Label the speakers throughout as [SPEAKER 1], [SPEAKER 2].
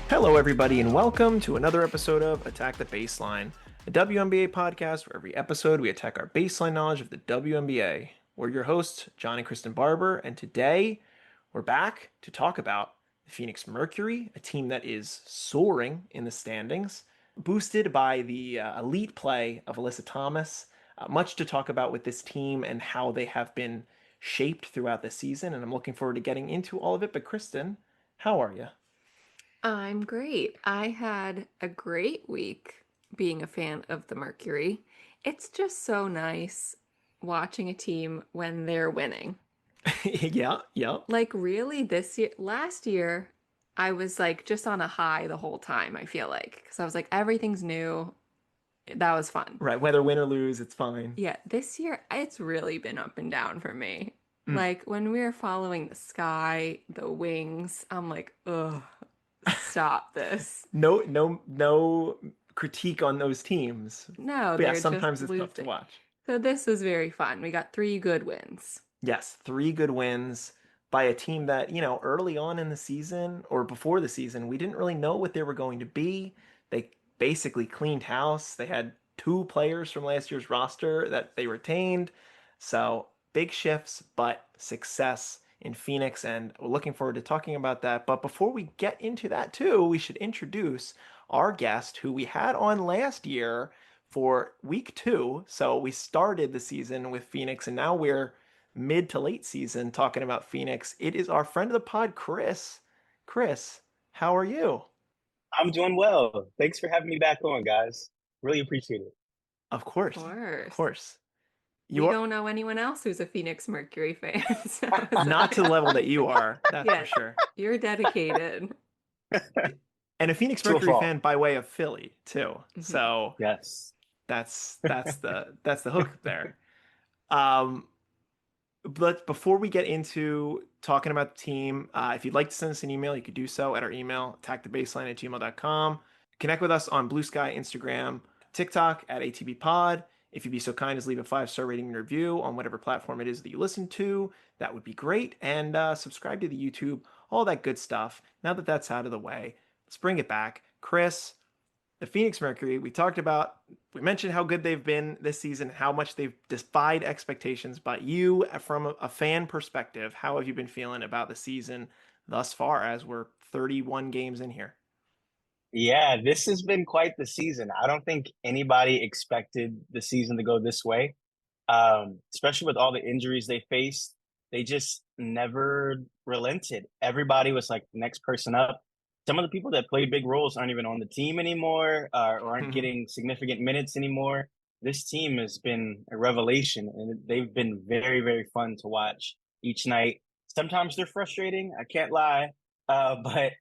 [SPEAKER 1] Hello, everybody, and welcome to another episode of Attack the Baseline, a WNBA podcast where every episode we attack our baseline knowledge of the WNBA. We're your hosts, John and Kristen Barber, and today we're back to talk about the Phoenix Mercury, a team that is soaring in the standings, boosted by the elite play of Alyssa Thomas. Much to talk about with this team and how they have been shaped throughout the season, and I'm looking forward to getting into all of it. But Kristen, how are you?
[SPEAKER 2] I'm great. I had a great week being a fan of the Mercury. It's just so nice watching a team when they're winning.
[SPEAKER 1] Yeah, yeah.
[SPEAKER 2] Like, really, last year, I was like just on a high the whole time, I feel like, because I was like, everything's new. That was fun.
[SPEAKER 1] Right, whether win or lose, it's fine.
[SPEAKER 2] Yeah, this year, it's really been up and down for me.
[SPEAKER 1] Mm.
[SPEAKER 2] Like, when we were following the sky, the wings, I'm like, ugh, stop this.
[SPEAKER 1] No critique on those teams.
[SPEAKER 2] No,
[SPEAKER 1] But yeah,
[SPEAKER 2] they're just
[SPEAKER 1] sometimes it's tough to
[SPEAKER 2] losing.
[SPEAKER 1] watch.
[SPEAKER 2] So this was very fun. We got three good wins.
[SPEAKER 1] Yes, three good wins by a team that, early on in the season or before the season, we didn't really know what they were going to be. They basically cleaned house. They had two players from last year's roster that they retained. So big shifts, but success in Phoenix. And we're looking forward to talking about that. But before we get into that, too, we should introduce our guest who we had on last year for week 2. So we started the season with Phoenix, and now we're mid to late season talking about Phoenix. It is our friend of the pod, Chris. Chris, how are you?
[SPEAKER 3] I'm doing well. Thanks for having me back on, guys. Really appreciate it.
[SPEAKER 1] Of
[SPEAKER 2] Of
[SPEAKER 1] course, of
[SPEAKER 2] course.
[SPEAKER 1] course.
[SPEAKER 2] We
[SPEAKER 1] You're
[SPEAKER 2] don't know anyone else who's a Phoenix Mercury fan. So it's
[SPEAKER 1] not to the
[SPEAKER 2] like,
[SPEAKER 1] level that you are, that's for
[SPEAKER 2] yes,
[SPEAKER 1] sure.
[SPEAKER 2] you're dedicated.
[SPEAKER 1] And a Phoenix
[SPEAKER 3] To a
[SPEAKER 1] Mercury
[SPEAKER 3] fault.
[SPEAKER 1] fan by way of Philly too.
[SPEAKER 2] Mhm.
[SPEAKER 1] So
[SPEAKER 3] Yes.
[SPEAKER 1] that's the hook there. Um, but before we get into talking about the team, if you'd like to send us an email, you could do so at our email, attackthebaseline@gmail.com. Connect with us on Bluesky, Instagram, TikTok at ATBPod. If you'd be so kind as leave a 5-star rating and review on whatever platform it is that you listen to, that would be great. And subscribe to the YouTube, all that good stuff. Now that that's out of the way, let's bring it back. Chris, the Phoenix Mercury, we mentioned how good they've been this season, how much they've defied expectations. But you, from a fan perspective, how have you been feeling about the season thus far as we're 31 games in here?
[SPEAKER 3] Yeah, this has been quite the season. I don't think anybody expected the season to go this way. Especially with all the injuries they faced. They just never relented. Everybody was like next person up. Some of the people that played big roles aren't even on the team anymore, or aren't getting significant minutes anymore. This team has been a revelation, and they've been very, very fun to watch each night. Sometimes they're frustrating. I can't lie, but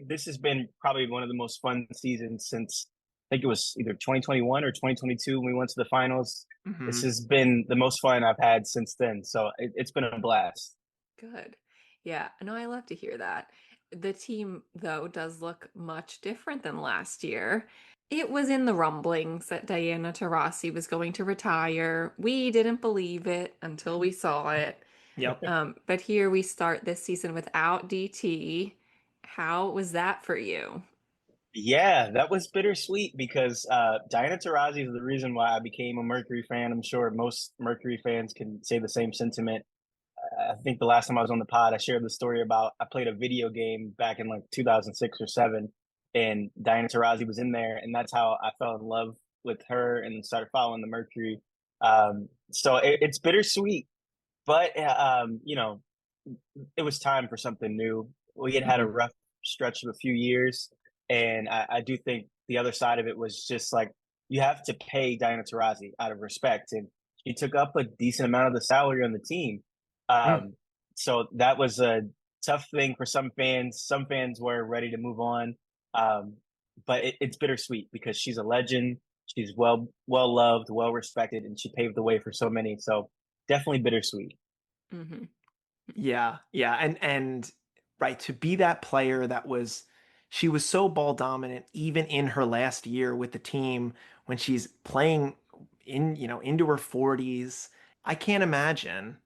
[SPEAKER 3] this has been probably one of the most fun seasons since I think it was either 2021 or 2022 when we went to the finals. This
[SPEAKER 1] Mm-hmm.
[SPEAKER 3] has been the most fun I've had since then. So it's been a blast.
[SPEAKER 2] Good. Yeah, no, I love to hear that. The team, though, does look much different than last year. It was in the rumblings that Diana Taurasi was going to retire. We didn't believe it until we saw it.
[SPEAKER 1] Yep.
[SPEAKER 2] But here we start this season without DT. How was that for you?
[SPEAKER 3] Yeah, that was bittersweet because Diana Taurasi is the reason why I became a Mercury fan. I'm sure most Mercury fans can say the same sentiment. I think the last time I was on the pod, I shared the story about I played a video game back in like 2006 or seven, and Diana Taurasi was in there, and that's how I fell in love with her and started following the Mercury. So it's bittersweet, but it was time for something new. We had a
[SPEAKER 1] Mm-hmm.
[SPEAKER 3] rough stretch of a few years, and I do think the other side of it was just like you have to pay Diana Taurasi out of respect, and she took up a decent amount of the salary on the team.
[SPEAKER 1] Mm.
[SPEAKER 3] Um, so that was a tough thing for some fans. Some fans were ready to move on, but it's bittersweet because she's a legend. She's well loved, well respected, and she paved the way for so many. So definitely bittersweet.
[SPEAKER 2] Hmm.
[SPEAKER 1] Yeah, yeah, and right, to be that player she was so ball dominant even in her last year with the team when she's playing into her 40s. I can't imagine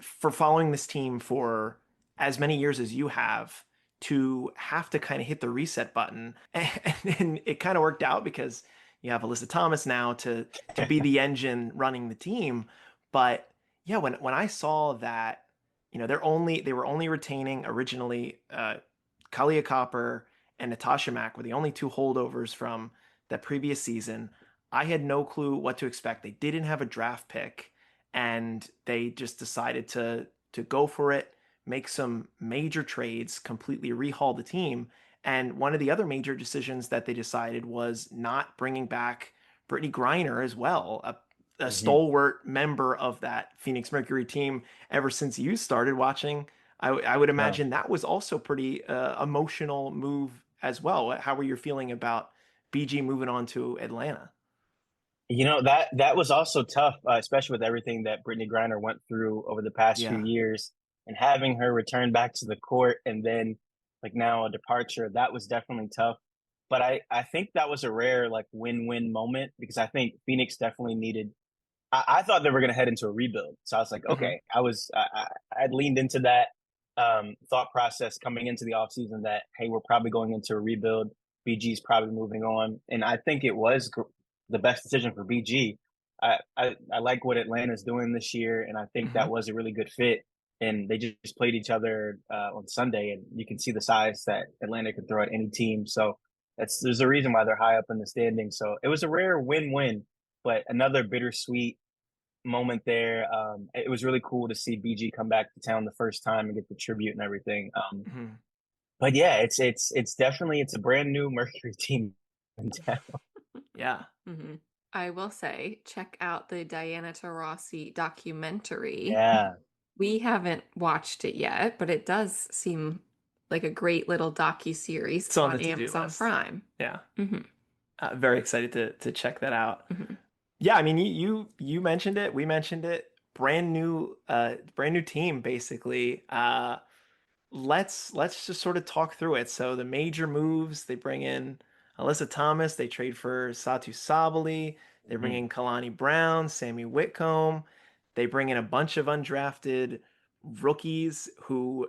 [SPEAKER 1] for following this team for as many years as you have to have to kind of hit the reset button. And it kind of worked out because you have Alyssa Thomas now to be the engine running the team. But yeah, when I saw that, they were only retaining originally Kalia Copper and Natasha Mack were the only two holdovers from that previous season. I had no clue what to expect. They didn't have a draft pick, and they just decided to go for it, make some major trades, completely rehaul the team. And one of the other major decisions that they decided was not bringing back Brittany Griner as well, a
[SPEAKER 3] Hmm.
[SPEAKER 1] stalwart member of that Phoenix Mercury team ever since you started watching. I would
[SPEAKER 3] No.
[SPEAKER 1] imagine that was also pretty emotional move as well. How were you feeling about BG moving on to Atlanta?
[SPEAKER 3] That was also tough, especially with everything that Brittany Griner went through over the past few
[SPEAKER 1] Yeah.
[SPEAKER 3] years, and having her return back to the court and then like now a departure. That was definitely tough. But I think that was a rare like win-win moment because I think Phoenix definitely needed. I thought they were going to head into a rebuild, so I was like,
[SPEAKER 1] Hmm.
[SPEAKER 3] okay, I'd leaned into that thought process coming into the offseason that hey, we're probably going into a rebuild. BG's probably moving on, and I think it was the best decision for BG. I like what Atlanta's doing this year, and I think
[SPEAKER 1] Hmm.
[SPEAKER 3] that was a really good fit. And they just played each other on Sunday, and you can see the size that Atlanta could throw at any team. So there's a reason why they're high up in the standings. So it was a rare win-win, but another bittersweet moment there. It was really cool to see BG come back to town the first time and get the tribute and everything.
[SPEAKER 1] Hmm.
[SPEAKER 3] But yeah, it's definitely it's a brand new Mercury team in town.
[SPEAKER 1] Yeah.
[SPEAKER 2] Hmm. I will say, check out the Diana Taurasi documentary.
[SPEAKER 3] Yeah,
[SPEAKER 2] We haven't watched it yet, but it does seem like a great little docu-series
[SPEAKER 1] It's on
[SPEAKER 2] on
[SPEAKER 1] the to-do
[SPEAKER 2] Amazon
[SPEAKER 1] list.
[SPEAKER 2] Prime.
[SPEAKER 1] Yeah.
[SPEAKER 2] Hmm.
[SPEAKER 1] Very excited to check that out.
[SPEAKER 2] Hmm.
[SPEAKER 1] Yeah, I mean you mentioned it, we mentioned it. Brand new team basically. Let's just sort of talk through it. So the major moves, they bring in Alyssa Thomas, they trade for Satu Sabali, they bring
[SPEAKER 3] hmm,
[SPEAKER 1] in Kalani Brown, Sammy Whitcomb, they bring in a bunch of undrafted rookies who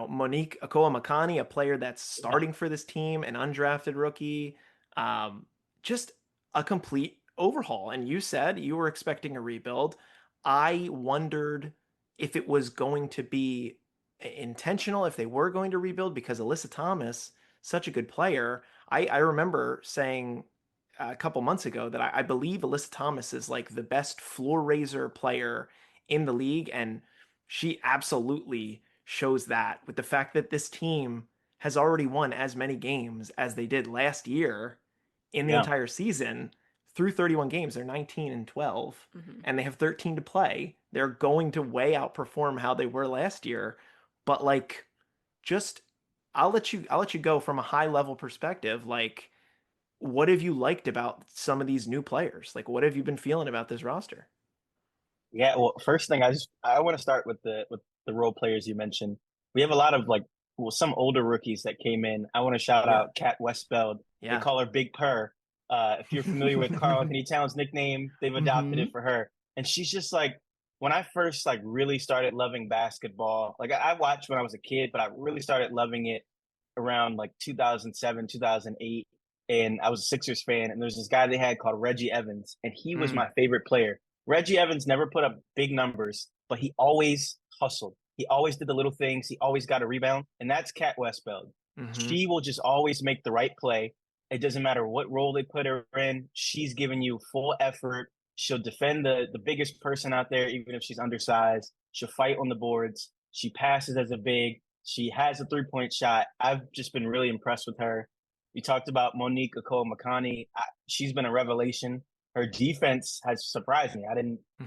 [SPEAKER 1] Monique Akoa Makani, a player that's
[SPEAKER 3] yeah,
[SPEAKER 1] starting for this team, an undrafted rookie. Um, just a complete overhaul. And you said you were expecting a rebuild. I wondered if it was going to be intentional, if they were going to rebuild, because Alyssa Thomas, such a good player. I remember saying a couple months ago that I believe Alyssa Thomas is like the best floor raiser player in the league, and she absolutely shows that with the fact that this team has already won as many games as they did last year in the
[SPEAKER 3] yeah.
[SPEAKER 1] entire season through 31 games. They're 19 and 12,
[SPEAKER 2] Hmm.
[SPEAKER 1] and they have 13 to play. They're going to way outperform how they were last year. But like, just I'll let you go from a high level perspective. Like, what have you liked about some of these new players? Like, what have you been feeling about this roster?
[SPEAKER 3] Yeah, well, first thing I want to start with the role players you mentioned. We have a lot of like some older rookies that came in. I want to shout
[SPEAKER 1] Yeah,
[SPEAKER 3] out Kat Westbeld. They
[SPEAKER 1] yeah.
[SPEAKER 3] call her Big Purr. If you're familiar with Carl Anthony Towns' nickname, they've adopted
[SPEAKER 1] Hmm.
[SPEAKER 3] it for her. And she's just like when I first like really started loving basketball. Like I watched when I was a kid, but I really started loving it around like 2007, 2008. And I was a Sixers fan. And there's this guy they had called Reggie Evans, and he was
[SPEAKER 1] Mm.
[SPEAKER 3] my favorite player. Reggie Evans never put up big numbers, but he always hustled. He always did the little things. He always got a rebound. And that's Kat Westbeld.
[SPEAKER 1] Hmm.
[SPEAKER 3] She will just always make the right play. It doesn't matter what role they put her in. She's giving you full effort. She'll defend the biggest person out there, even if she's undersized. She'll fight on the boards. She passes as a big. She has a 3-point shot. I've just been really impressed with her. We talked about Monique Akol Makani. She's been a revelation. Her defense has surprised me.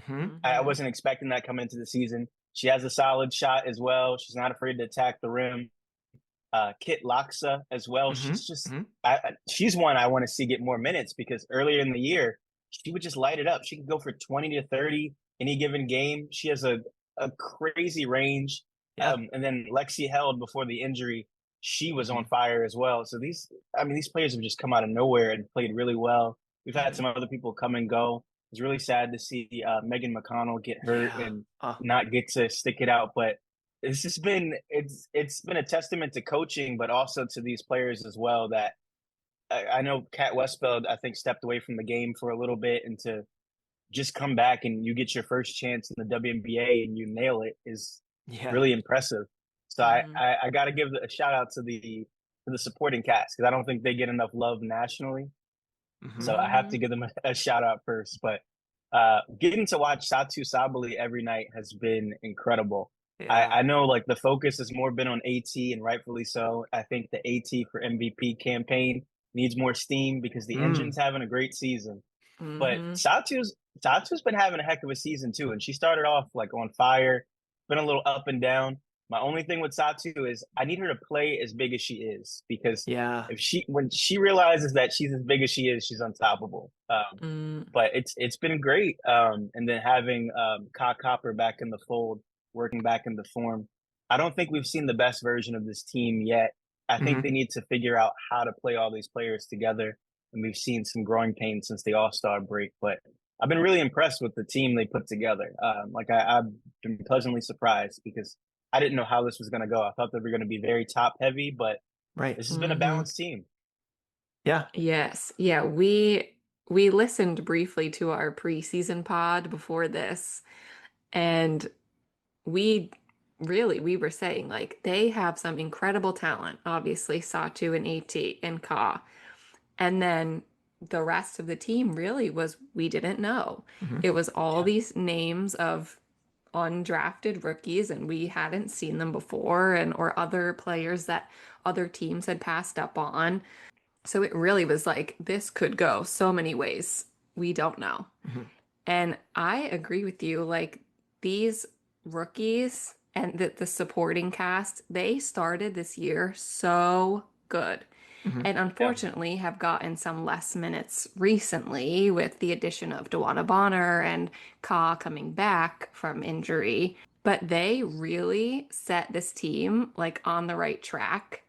[SPEAKER 1] Hmm.
[SPEAKER 3] I
[SPEAKER 2] Hmm.
[SPEAKER 3] wasn't expecting that coming into the season. She has a solid shot as well. She's not afraid to attack the rim. Kit Laksa as well.
[SPEAKER 1] Hmm.
[SPEAKER 3] She's just
[SPEAKER 1] Hmm.
[SPEAKER 3] she's one I want to see get more minutes because earlier in the year she would just light it up. She could go for 20 to 30 any given game. She has a crazy range.
[SPEAKER 1] Yeah.
[SPEAKER 3] And then Lexi Held before the injury, she was on
[SPEAKER 1] Hmm.
[SPEAKER 3] fire as well. So these players have just come out of nowhere and played really well. We've had
[SPEAKER 2] Hmm.
[SPEAKER 3] some other people come and go. It's really sad to see Megan McConnell get hurt
[SPEAKER 1] Yeah.
[SPEAKER 3] and not get to stick it out. But it's been a testament to coaching, but also to these players as well. That I know Kat Westfeld, I think, stepped away from the game for a little bit, and to just come back and you get your first chance in the WNBA and you nail it is
[SPEAKER 1] Yeah.
[SPEAKER 3] really impressive. So
[SPEAKER 2] Mhm.
[SPEAKER 3] I got to give a shout out to the supporting cast because I don't think they get enough love nationally.
[SPEAKER 1] Hmm.
[SPEAKER 3] So I have to
[SPEAKER 2] Mhm.
[SPEAKER 3] give them a shout out first. But getting to watch Satu Sabali every night has been incredible.
[SPEAKER 1] Yeah.
[SPEAKER 3] I know like the focus has more been on AT and rightfully so. I think the AT for MVP campaign needs more steam because the
[SPEAKER 1] Mm.
[SPEAKER 3] engine's having a great season. But
[SPEAKER 2] Mhm.
[SPEAKER 3] Satu's been having a heck of a season too, and she started off like on fire, been a little up and down. My only thing with Satu is I need her to play as big as she is because
[SPEAKER 1] Yeah.
[SPEAKER 3] if she when she realizes that she's as big as she is, she's unstoppable.
[SPEAKER 2] Mm.
[SPEAKER 3] But it's been great. And then having Ka Copper back in the fold, working back into form. I don't think we've seen the best version of this team yet. I think
[SPEAKER 1] Hmm.
[SPEAKER 3] they need to figure out how to play all these players together. And we've seen some growing pains since the All Star break. But I've been really impressed with the team they put together. I've been pleasantly surprised because I didn't know how this was going to go. I thought they were going to be very top heavy, but
[SPEAKER 1] Right.
[SPEAKER 3] this has been a
[SPEAKER 2] Mhm.
[SPEAKER 3] balanced team.
[SPEAKER 1] Yeah.
[SPEAKER 2] Yes. Yeah, we listened briefly to our preseason pod before this, and we we were saying like they have some incredible talent, obviously Satu and AT and Ka. And then the rest of the team really was we didn't know.
[SPEAKER 1] Hmm.
[SPEAKER 2] It was all
[SPEAKER 3] Yeah,
[SPEAKER 2] these names of undrafted rookies and we hadn't seen them before and or other players that other teams had passed up on. So it really was like this could go so many ways. We don't know.
[SPEAKER 1] Hmm.
[SPEAKER 2] And I agree with you. Like these rookies and the supporting cast, they started this year so good.
[SPEAKER 1] Hmm.
[SPEAKER 2] And
[SPEAKER 3] yeah,
[SPEAKER 2] unfortunately have gotten some less minutes recently with the addition of Dewana Bonner and Ka coming back from injury. But they really set this team like on the right track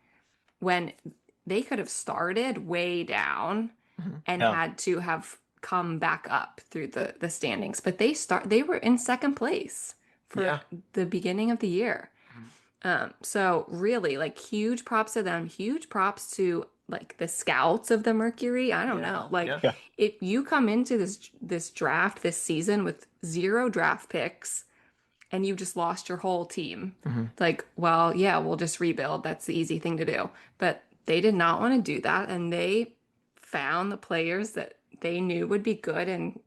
[SPEAKER 2] when they could have started way down
[SPEAKER 1] Hmm.
[SPEAKER 2] and
[SPEAKER 3] yeah,
[SPEAKER 2] had to have come back up through the standings. But they were in second place for
[SPEAKER 1] Yeah.
[SPEAKER 2] the beginning of the year.
[SPEAKER 1] Mhm.
[SPEAKER 2] So really like huge props to them, huge props to like the scouts of the Mercury. I don't
[SPEAKER 1] Yeah.
[SPEAKER 2] know. Like
[SPEAKER 1] Yeah.
[SPEAKER 3] yeah,
[SPEAKER 2] if you come into this draft this season with zero draft picks and you just lost your whole team.
[SPEAKER 1] Hmm.
[SPEAKER 2] Like, well, yeah, we'll just rebuild. That's the easy thing to do. But they did not want to do that. And they found the players that they knew would be good. And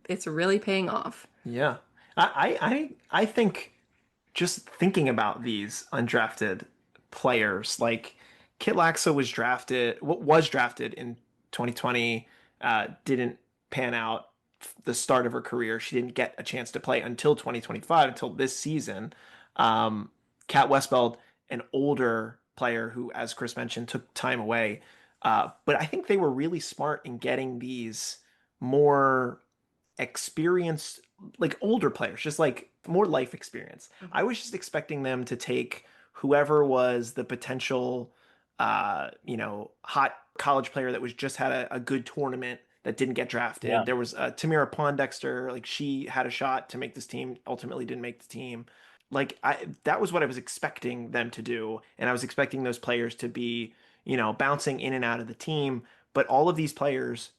[SPEAKER 2] it's really paying off.
[SPEAKER 1] Yeah. I think just thinking about these undrafted players, like Kit Laxa was drafted in 2020, didn't pan out the start of her career. She didn't get a chance to play until 2025, until this season. Um, Kat Westbeld, an older player who, as Chris mentioned, took time away. But I think they were really smart in getting these more experienced, like older players, just like more life experience. I
[SPEAKER 2] Mhm.
[SPEAKER 1] was just expecting them to take whoever was the potential, hot college player that was just had a good tournament that didn't get drafted.
[SPEAKER 3] yeah,
[SPEAKER 1] There was Tamira Pondexter, like she had a shot to make this team, ultimately didn't make the team. Like that was what I was expecting them to do, and I was expecting those players to be, bouncing in and out of the team. But all of these players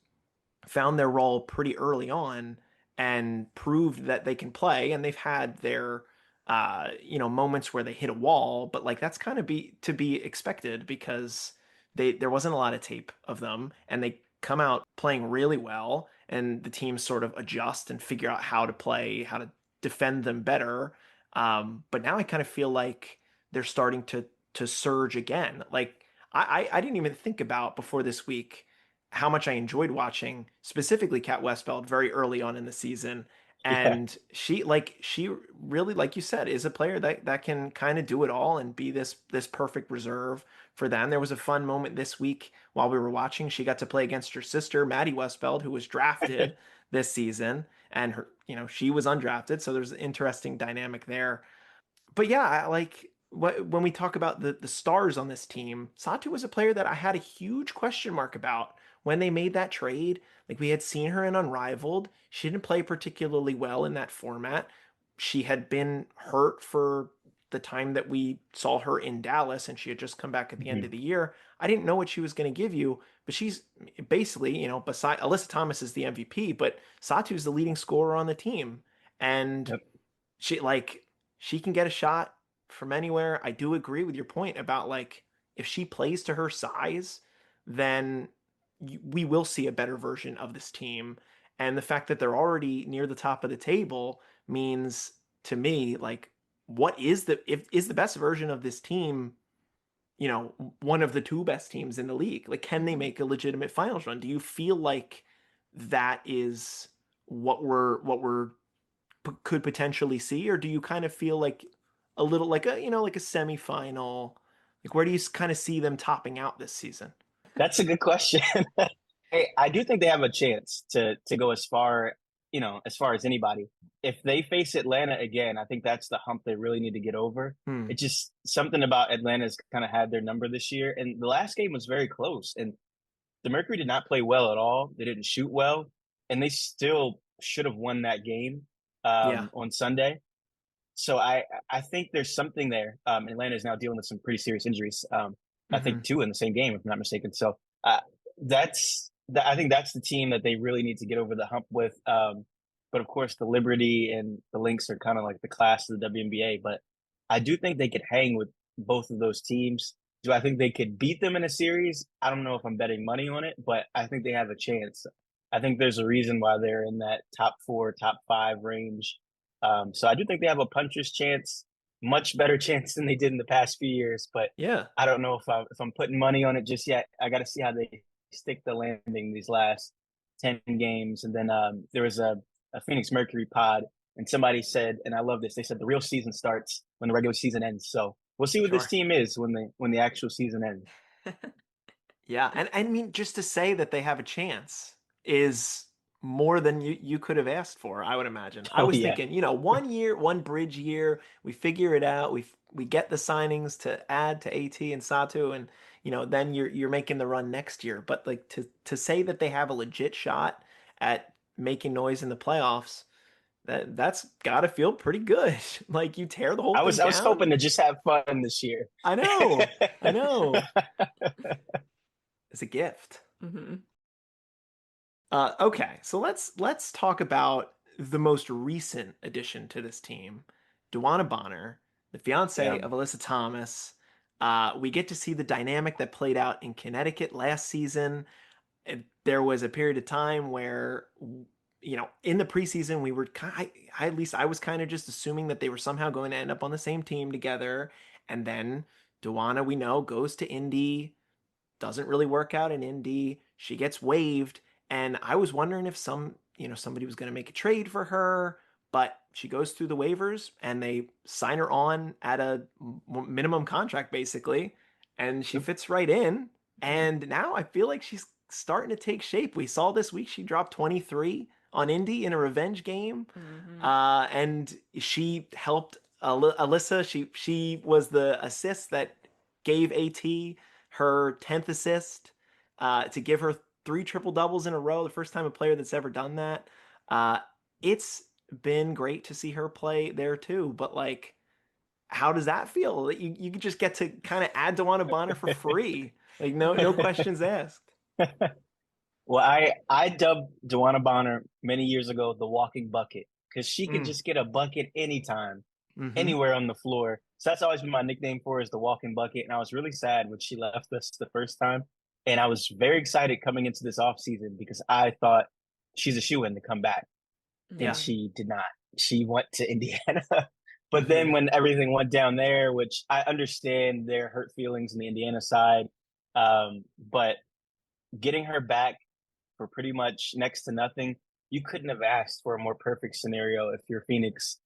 [SPEAKER 1] found their role pretty early on and proved that they can play, and they've had their moments where they hit a wall, but like that's kind of be to be expected because there wasn't a lot of tape of them, and they come out playing really well, and the teams sort of adjust and figure out how to play, how to defend them better. But now I kind of feel like they're starting to surge again. Like I didn't even think about before this week how much I enjoyed watching specifically Kat Westbeld very early on in the season.
[SPEAKER 3] yeah,
[SPEAKER 1] And she really, like you said, is a player that can kind of do it all and be this perfect reserve for them. There was a fun moment this week while we were watching. She got to play against her sister, Maddie Westbeld, who was drafted this season, and her, she was undrafted. So there's an interesting dynamic there. But yeah, like when we talk about the stars on this team, Satu was a player that I had a huge question mark about when they made that trade. Like we had seen her in Unrivaled. She didn't play particularly well in that format. She had been hurt for the time that we saw her in Dallas and she had just come back at the end
[SPEAKER 3] Mhm.
[SPEAKER 1] of the year. I didn't know what she was going to give you, but she's basically, beside Alyssa Thomas is the MVP, but Satu's the leading scorer on the team. And
[SPEAKER 3] Yep.
[SPEAKER 1] she she can get a shot from anywhere. I do agree with your point about like if she plays to her size, then we will see a better version of this team. And the fact that they're already near the top of the table means to me like what is the if is the best version of this team, one of the two best teams in the league. Like can they
[SPEAKER 2] Mhm.
[SPEAKER 1] make a legitimate finals run? Do you feel like that is what we're could potentially see, or do you kind of feel like a little like a semifinal? Like where do you kind of see them topping out this season?
[SPEAKER 3] That's a good question. I do think they have a chance to go as far, as far as anybody. If they face Atlanta again, I think that's the hump they really need to get over.
[SPEAKER 1] Hmm.
[SPEAKER 3] It's just something about Atlanta's kind of had their number this year, and the last game was very close. And the Mercury did not play well at all. They didn't shoot well, and they still should have won that game
[SPEAKER 1] Yeah.
[SPEAKER 3] on Sunday. So I think there's something there. Atlanta is now dealing with some pretty serious injuries. I
[SPEAKER 1] Mm-hmm.
[SPEAKER 3] think two in the same game, if I'm not mistaken. So I think that's the team that they really need to get over the hump with. But of course, the Liberty and the Lynx are kind of like the class of the WNBA. But I do think they could hang with both of those teams. Do I think they could beat them in a series? I don't know if I'm betting money on it, but I think they have a chance. I think there's a reason why they're in that top four, top five range. So I do think they have a puncher's chance, much better chance than they did in the past few years. But
[SPEAKER 1] Yeah.
[SPEAKER 3] I don't know if I'm putting money on it just yet. I got to see how they stick the landing these last 10 games. And then there was a Phoenix Mercury pod, and somebody said, and I love this. They said the real season starts when the regular season ends. So we'll see what this
[SPEAKER 1] Sure.
[SPEAKER 3] team is when the actual season ends.
[SPEAKER 1] Yeah, and I mean just to say that they have a chance is more than you could have asked for, I would imagine. I
[SPEAKER 3] Oh
[SPEAKER 1] was
[SPEAKER 3] yeah,
[SPEAKER 1] thinking, 1 year, one bridge year, we figure it out, we get the signings to add to AT and Satu, and then you're making the run next year. But like to say that they have a legit shot at making noise in the playoffs, that's gotta feel pretty good. Like you tear the whole thing
[SPEAKER 3] I was
[SPEAKER 1] down.
[SPEAKER 3] hoping to just have fun this year.
[SPEAKER 1] I know. I know. It's a gift.
[SPEAKER 2] Mhm.
[SPEAKER 1] Okay, so let's talk about the most recent addition to this team, Duana Bonner, the fiance
[SPEAKER 3] Yeah.
[SPEAKER 1] of Alyssa Thomas. We get to see the dynamic that played out in Connecticut last season. There was a period of time where, in the preseason, we were at least I was kind of just assuming that they were somehow going to end up on the same team together. And then Duana, we know, goes to Indy, doesn't really work out in Indy. She gets waived, and I was wondering if somebody was going to make a trade for her, but she goes through the waivers and they sign her on at a minimum contract basically, and she fits right in. And now I feel like she's starting to take shape. We saw this week she dropped 23 on Indy in a revenge game,
[SPEAKER 2] Mhm.
[SPEAKER 1] and she helped Alyssa. She was the assist that gave AT her 10th assist, to give her three triple doubles in a row, the first time a player that's ever done that. Uh, it's been great to see her play there too, but like, how does that feel? You just get to kind of add Dewana Bonner for free, like no questions asked.
[SPEAKER 3] Well, I dubbed Joanna Bonner many years ago the walking bucket because she could
[SPEAKER 1] Mm.
[SPEAKER 3] just get a bucket anytime,
[SPEAKER 1] Mm-hmm.
[SPEAKER 3] anywhere on the floor. So that's always been my nickname for her is the walking bucket. And I was really sad when she left us the first time. And I was very excited coming into this offseason because I thought she's a shoe-in to come back. And
[SPEAKER 1] Yeah.
[SPEAKER 2] Mhm.
[SPEAKER 3] she did not. She went to Indiana. But
[SPEAKER 1] Mm-hmm.
[SPEAKER 3] then when everything went down there, which I understand their hurt feelings on the Indiana side, but getting her back for pretty much next to nothing. You couldn't have asked for a more perfect scenario if you're Phoenix.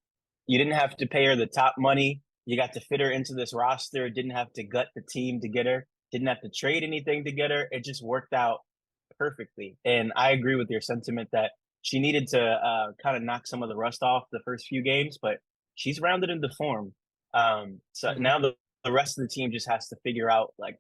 [SPEAKER 3] You didn't have to pay her the top money. You got to fit her into this roster. Didn't have to gut the team to get her. Didn't have to trade anything to get her. It just worked out perfectly. And I agree with your sentiment that she needed to kind of knock some of the rust off the first few games, but she's rounded into form. So
[SPEAKER 1] Mm-hmm.
[SPEAKER 3] now the rest of the team just has to figure out like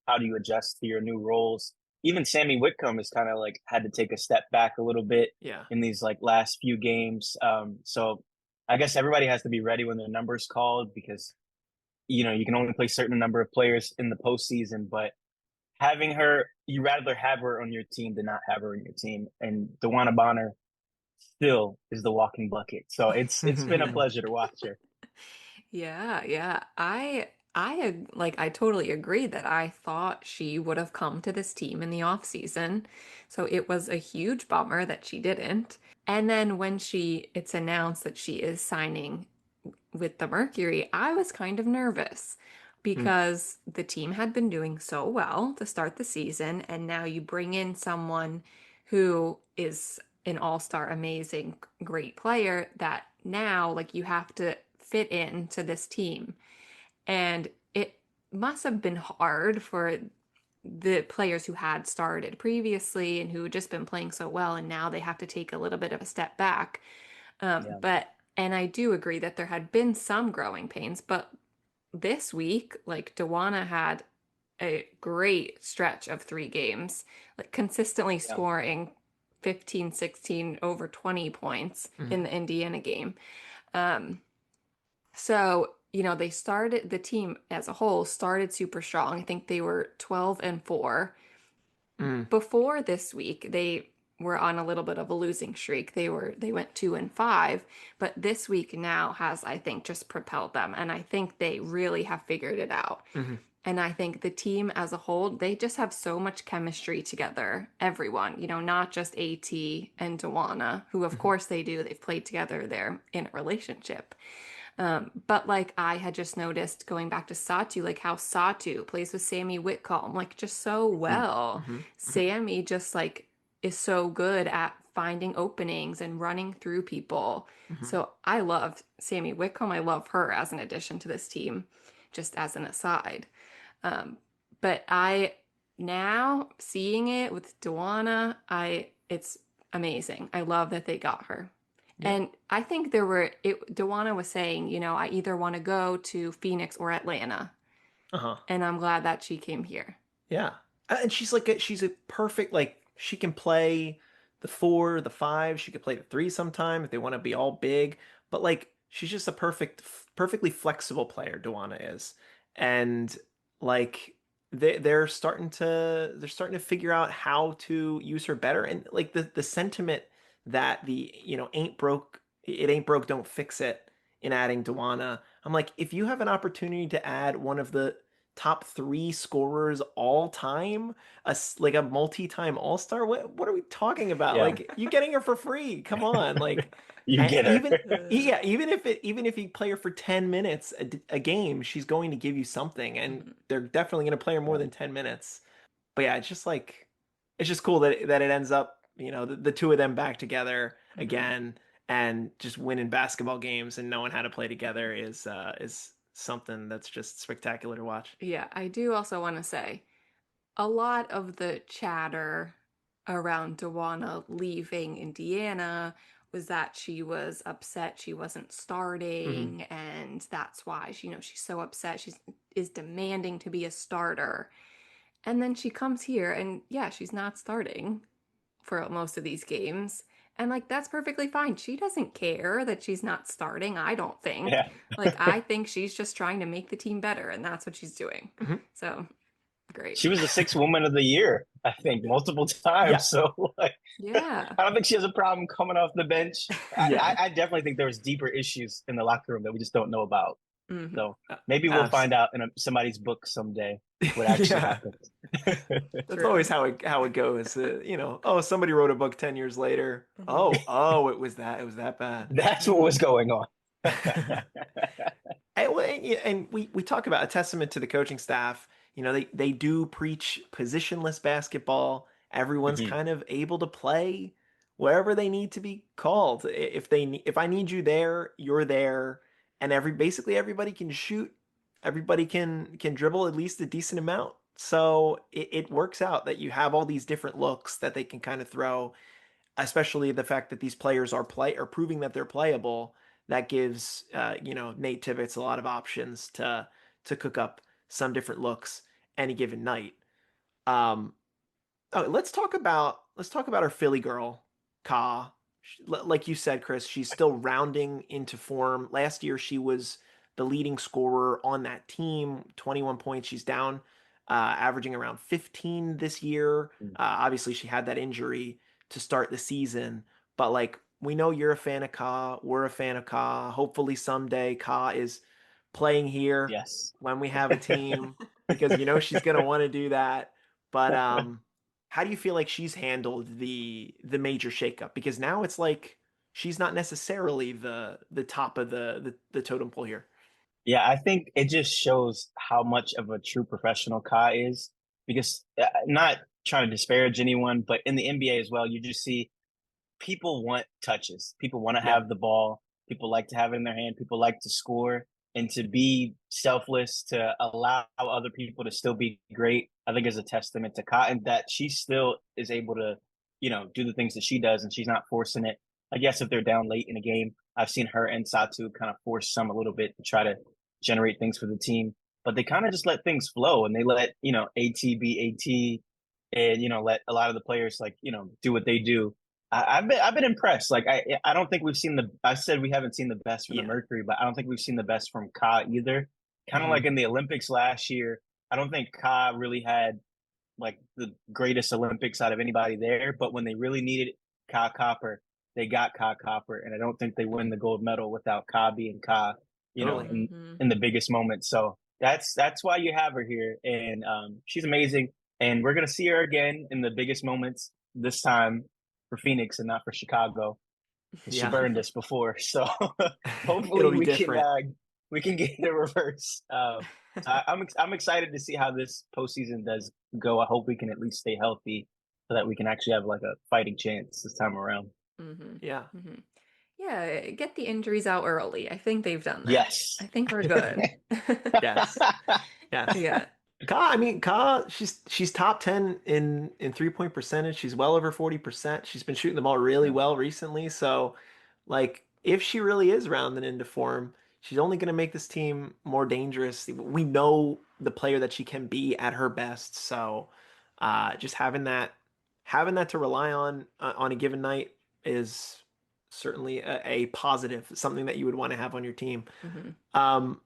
[SPEAKER 3] how do you adjust to your new roles. Even Sammy Whitcomb has kind of like had to take a step back a little bit
[SPEAKER 1] Yeah.
[SPEAKER 3] in these like last few games. So I guess everybody has to be ready when their number's called because you can only play certain number of players in the postseason, but having her, you rather have her on your team than not have her on your team. And DeWanna Bonner still is the walking bucket. So it's been a pleasure to watch her.
[SPEAKER 2] Yeah, yeah. I totally agree that I thought she would have come to this team in the off season. So it was a huge bummer that she didn't. And then when it's announced that she is signing with the Mercury, I was kind of nervous because the team had been doing so well to start the season, and now you bring in someone who is an all-star, amazing, great player that now like you have to fit into this team. And it must have been hard for the players who had started previously and who had just been playing so well, and now they have to take a little bit of a step back.
[SPEAKER 3] Yeah.
[SPEAKER 2] And I do agree that there had been some growing pains, but this week, like Dewana had a great stretch of 3 games, like consistently
[SPEAKER 3] Yeah.
[SPEAKER 2] scoring 15, 16, over 20 points in the Indiana game. Um, so, the team as a whole started super strong. I think they were 12-4. Before this week, they were on a little bit of a losing streak. They went 2-5, but this week now has, I think, just propelled them. And I think they really have figured it out. And I think the team as a whole, they just have so much chemistry together. Everyone, not just AT and Dewana, who of course they do. They've played together. They're in a relationship. But like I had just noticed going back to Satu, like how Satu plays with Sammy Whitcomb, like just so well. Sammy just like is so good at finding openings and running through people. So I love Sammy Whitcomb. I love her as an addition to this team, just as an aside. But I now seeing it with Dewana, it's amazing. I love that they got her.
[SPEAKER 1] Yeah.
[SPEAKER 2] And I think Dewana was saying, I either want to go to Phoenix or Atlanta.
[SPEAKER 1] Uh-huh.
[SPEAKER 2] And I'm glad that she came here.
[SPEAKER 1] Yeah. And she's a perfect, like, she can play the 4, the 5, she could play the 3 sometime if they want to be all big, but like she's just a perfectly flexible player, Dewana is. And like they're starting to figure out how to use her better, and like the sentiment that ain't broke, don't fix it in adding Dewana. I'm like, if you have an opportunity to add one of the top 3 scorers all time, like a multi-time all-star, what are we talking about?
[SPEAKER 3] Yeah.
[SPEAKER 1] Like, you getting her for free? Come on, like,
[SPEAKER 3] You get her.
[SPEAKER 1] even if you play her for 10 minutes a game, she's going to give you something, and they're definitely going to play her more
[SPEAKER 3] Yeah.
[SPEAKER 1] than 10 minutes. But yeah, it's just cool that it ends up, the two of them back together again and just winning basketball games and knowing how to play together is something that's just spectacular to watch.
[SPEAKER 2] Yeah, I do also want to say a lot of the chatter around Dewana leaving Indiana was that she was upset she wasn't starting, and that's why she's so upset. Is demanding to be a starter. And then she comes here and yeah, she's not starting for most of these games. And like that's perfectly fine. She doesn't care that she's not starting, I don't think.
[SPEAKER 3] Yeah.
[SPEAKER 2] Like I think she's just trying to make the team better and that's what she's doing. So, great.
[SPEAKER 3] She was the 6th woman of the year, I think, multiple
[SPEAKER 1] Yeah.
[SPEAKER 3] times. So like
[SPEAKER 2] Yeah.
[SPEAKER 3] I don't think she has a problem coming off the bench.
[SPEAKER 1] Yeah.
[SPEAKER 3] I definitely think there was deeper issues in the locker room that we just don't know about.
[SPEAKER 2] Mhm.
[SPEAKER 3] So maybe we'll find out in somebody's book someday what actually
[SPEAKER 1] Yeah.
[SPEAKER 3] happened.
[SPEAKER 1] That's
[SPEAKER 2] True.
[SPEAKER 1] always how it goes. Oh, somebody wrote a book 10 years later. Oh, it was that bad.
[SPEAKER 3] That's what was going on.
[SPEAKER 1] And we talk about a testament to the coaching staff. They do preach positionless basketball. Everyone's kind of able to play wherever they need to be called. If I need you there, you're there, and basically everybody can shoot. Everybody can dribble at least a decent amount. So it works out that you have all these different looks that they can kind of throw, especially the fact that these players are proving that they're playable. That gives Nate Tibbetts a lot of options to cook up some different looks any given night. Um, let's talk about our Philly girl, Ka. Like you said, Chris, she's still rounding into form. Last year she was the leading scorer on that team, 21 points. She's down, averaging around 15 this year. Obviously, she had that injury to start the season, but like we know you're a fan of Ka, we're a fan of Ka. Hopefully, someday Ka is playing here
[SPEAKER 3] Yes.
[SPEAKER 1] when we have a team because you know she's gonna want to do that. But how do you feel like she's handled the major shakeup? Because now it's like she's not necessarily the top of the totem pole here.
[SPEAKER 3] Yeah, I think it just shows how much of a true professional Ka is because not trying to disparage anyone, but in the NBA as well, you just see people want touches. People want to
[SPEAKER 1] Yeah.
[SPEAKER 3] have the ball. People like to have it in their hand. People like to score and to be selfless, to allow other people to still be great. I think is a testament to Cotton that she still is able to, do the things that she does and she's not forcing it. I guess if they're down late in a game, I've seen her and Satu kind of force some a little bit to try to generate things for the team, but they kind of just let things flow and they let, AT be AT and, let a lot of the players do what they do. I've been impressed. Like I don't think we've seen I said we haven't seen the best from the Mercury, but I don't think we've seen the best from Ka either. Kind of like in the Olympics last year, I don't think Ka really had like the greatest Olympics out of anybody there. But when they really needed Ka Copper, they got Ka Copper, and I don't think they win the gold medal without Ka being Ka,
[SPEAKER 1] Totally.
[SPEAKER 3] in the biggest moments. So that's why you have her here, and she's amazing. And we're gonna see her again in the biggest moments this time for Phoenix and not for Chicago. She
[SPEAKER 1] Yeah.
[SPEAKER 3] burned us before, so hopefully
[SPEAKER 1] It'll be
[SPEAKER 3] we
[SPEAKER 1] different.
[SPEAKER 3] can get it reverse. So I'm excited to see how this postseason does go. I hope we can at least stay healthy so that we can actually have like a fighting chance this time around.
[SPEAKER 1] Yeah.
[SPEAKER 2] Yeah, get the injuries out early. I think they've done that.
[SPEAKER 3] Yes.
[SPEAKER 2] I think we're good.
[SPEAKER 1] Yes. Yes.
[SPEAKER 2] Yeah.
[SPEAKER 1] Ka, she's top 10 in 3-point percentage. She's well over 40%. She's been shooting the ball really
[SPEAKER 3] Yeah.
[SPEAKER 1] well recently. So, like, if she really is rounding into form, she's only going to make this team more dangerous. We know the player that she can be at her best. So, just having that to rely on a given night is certainly a positive, something that you would want to have on your team. Do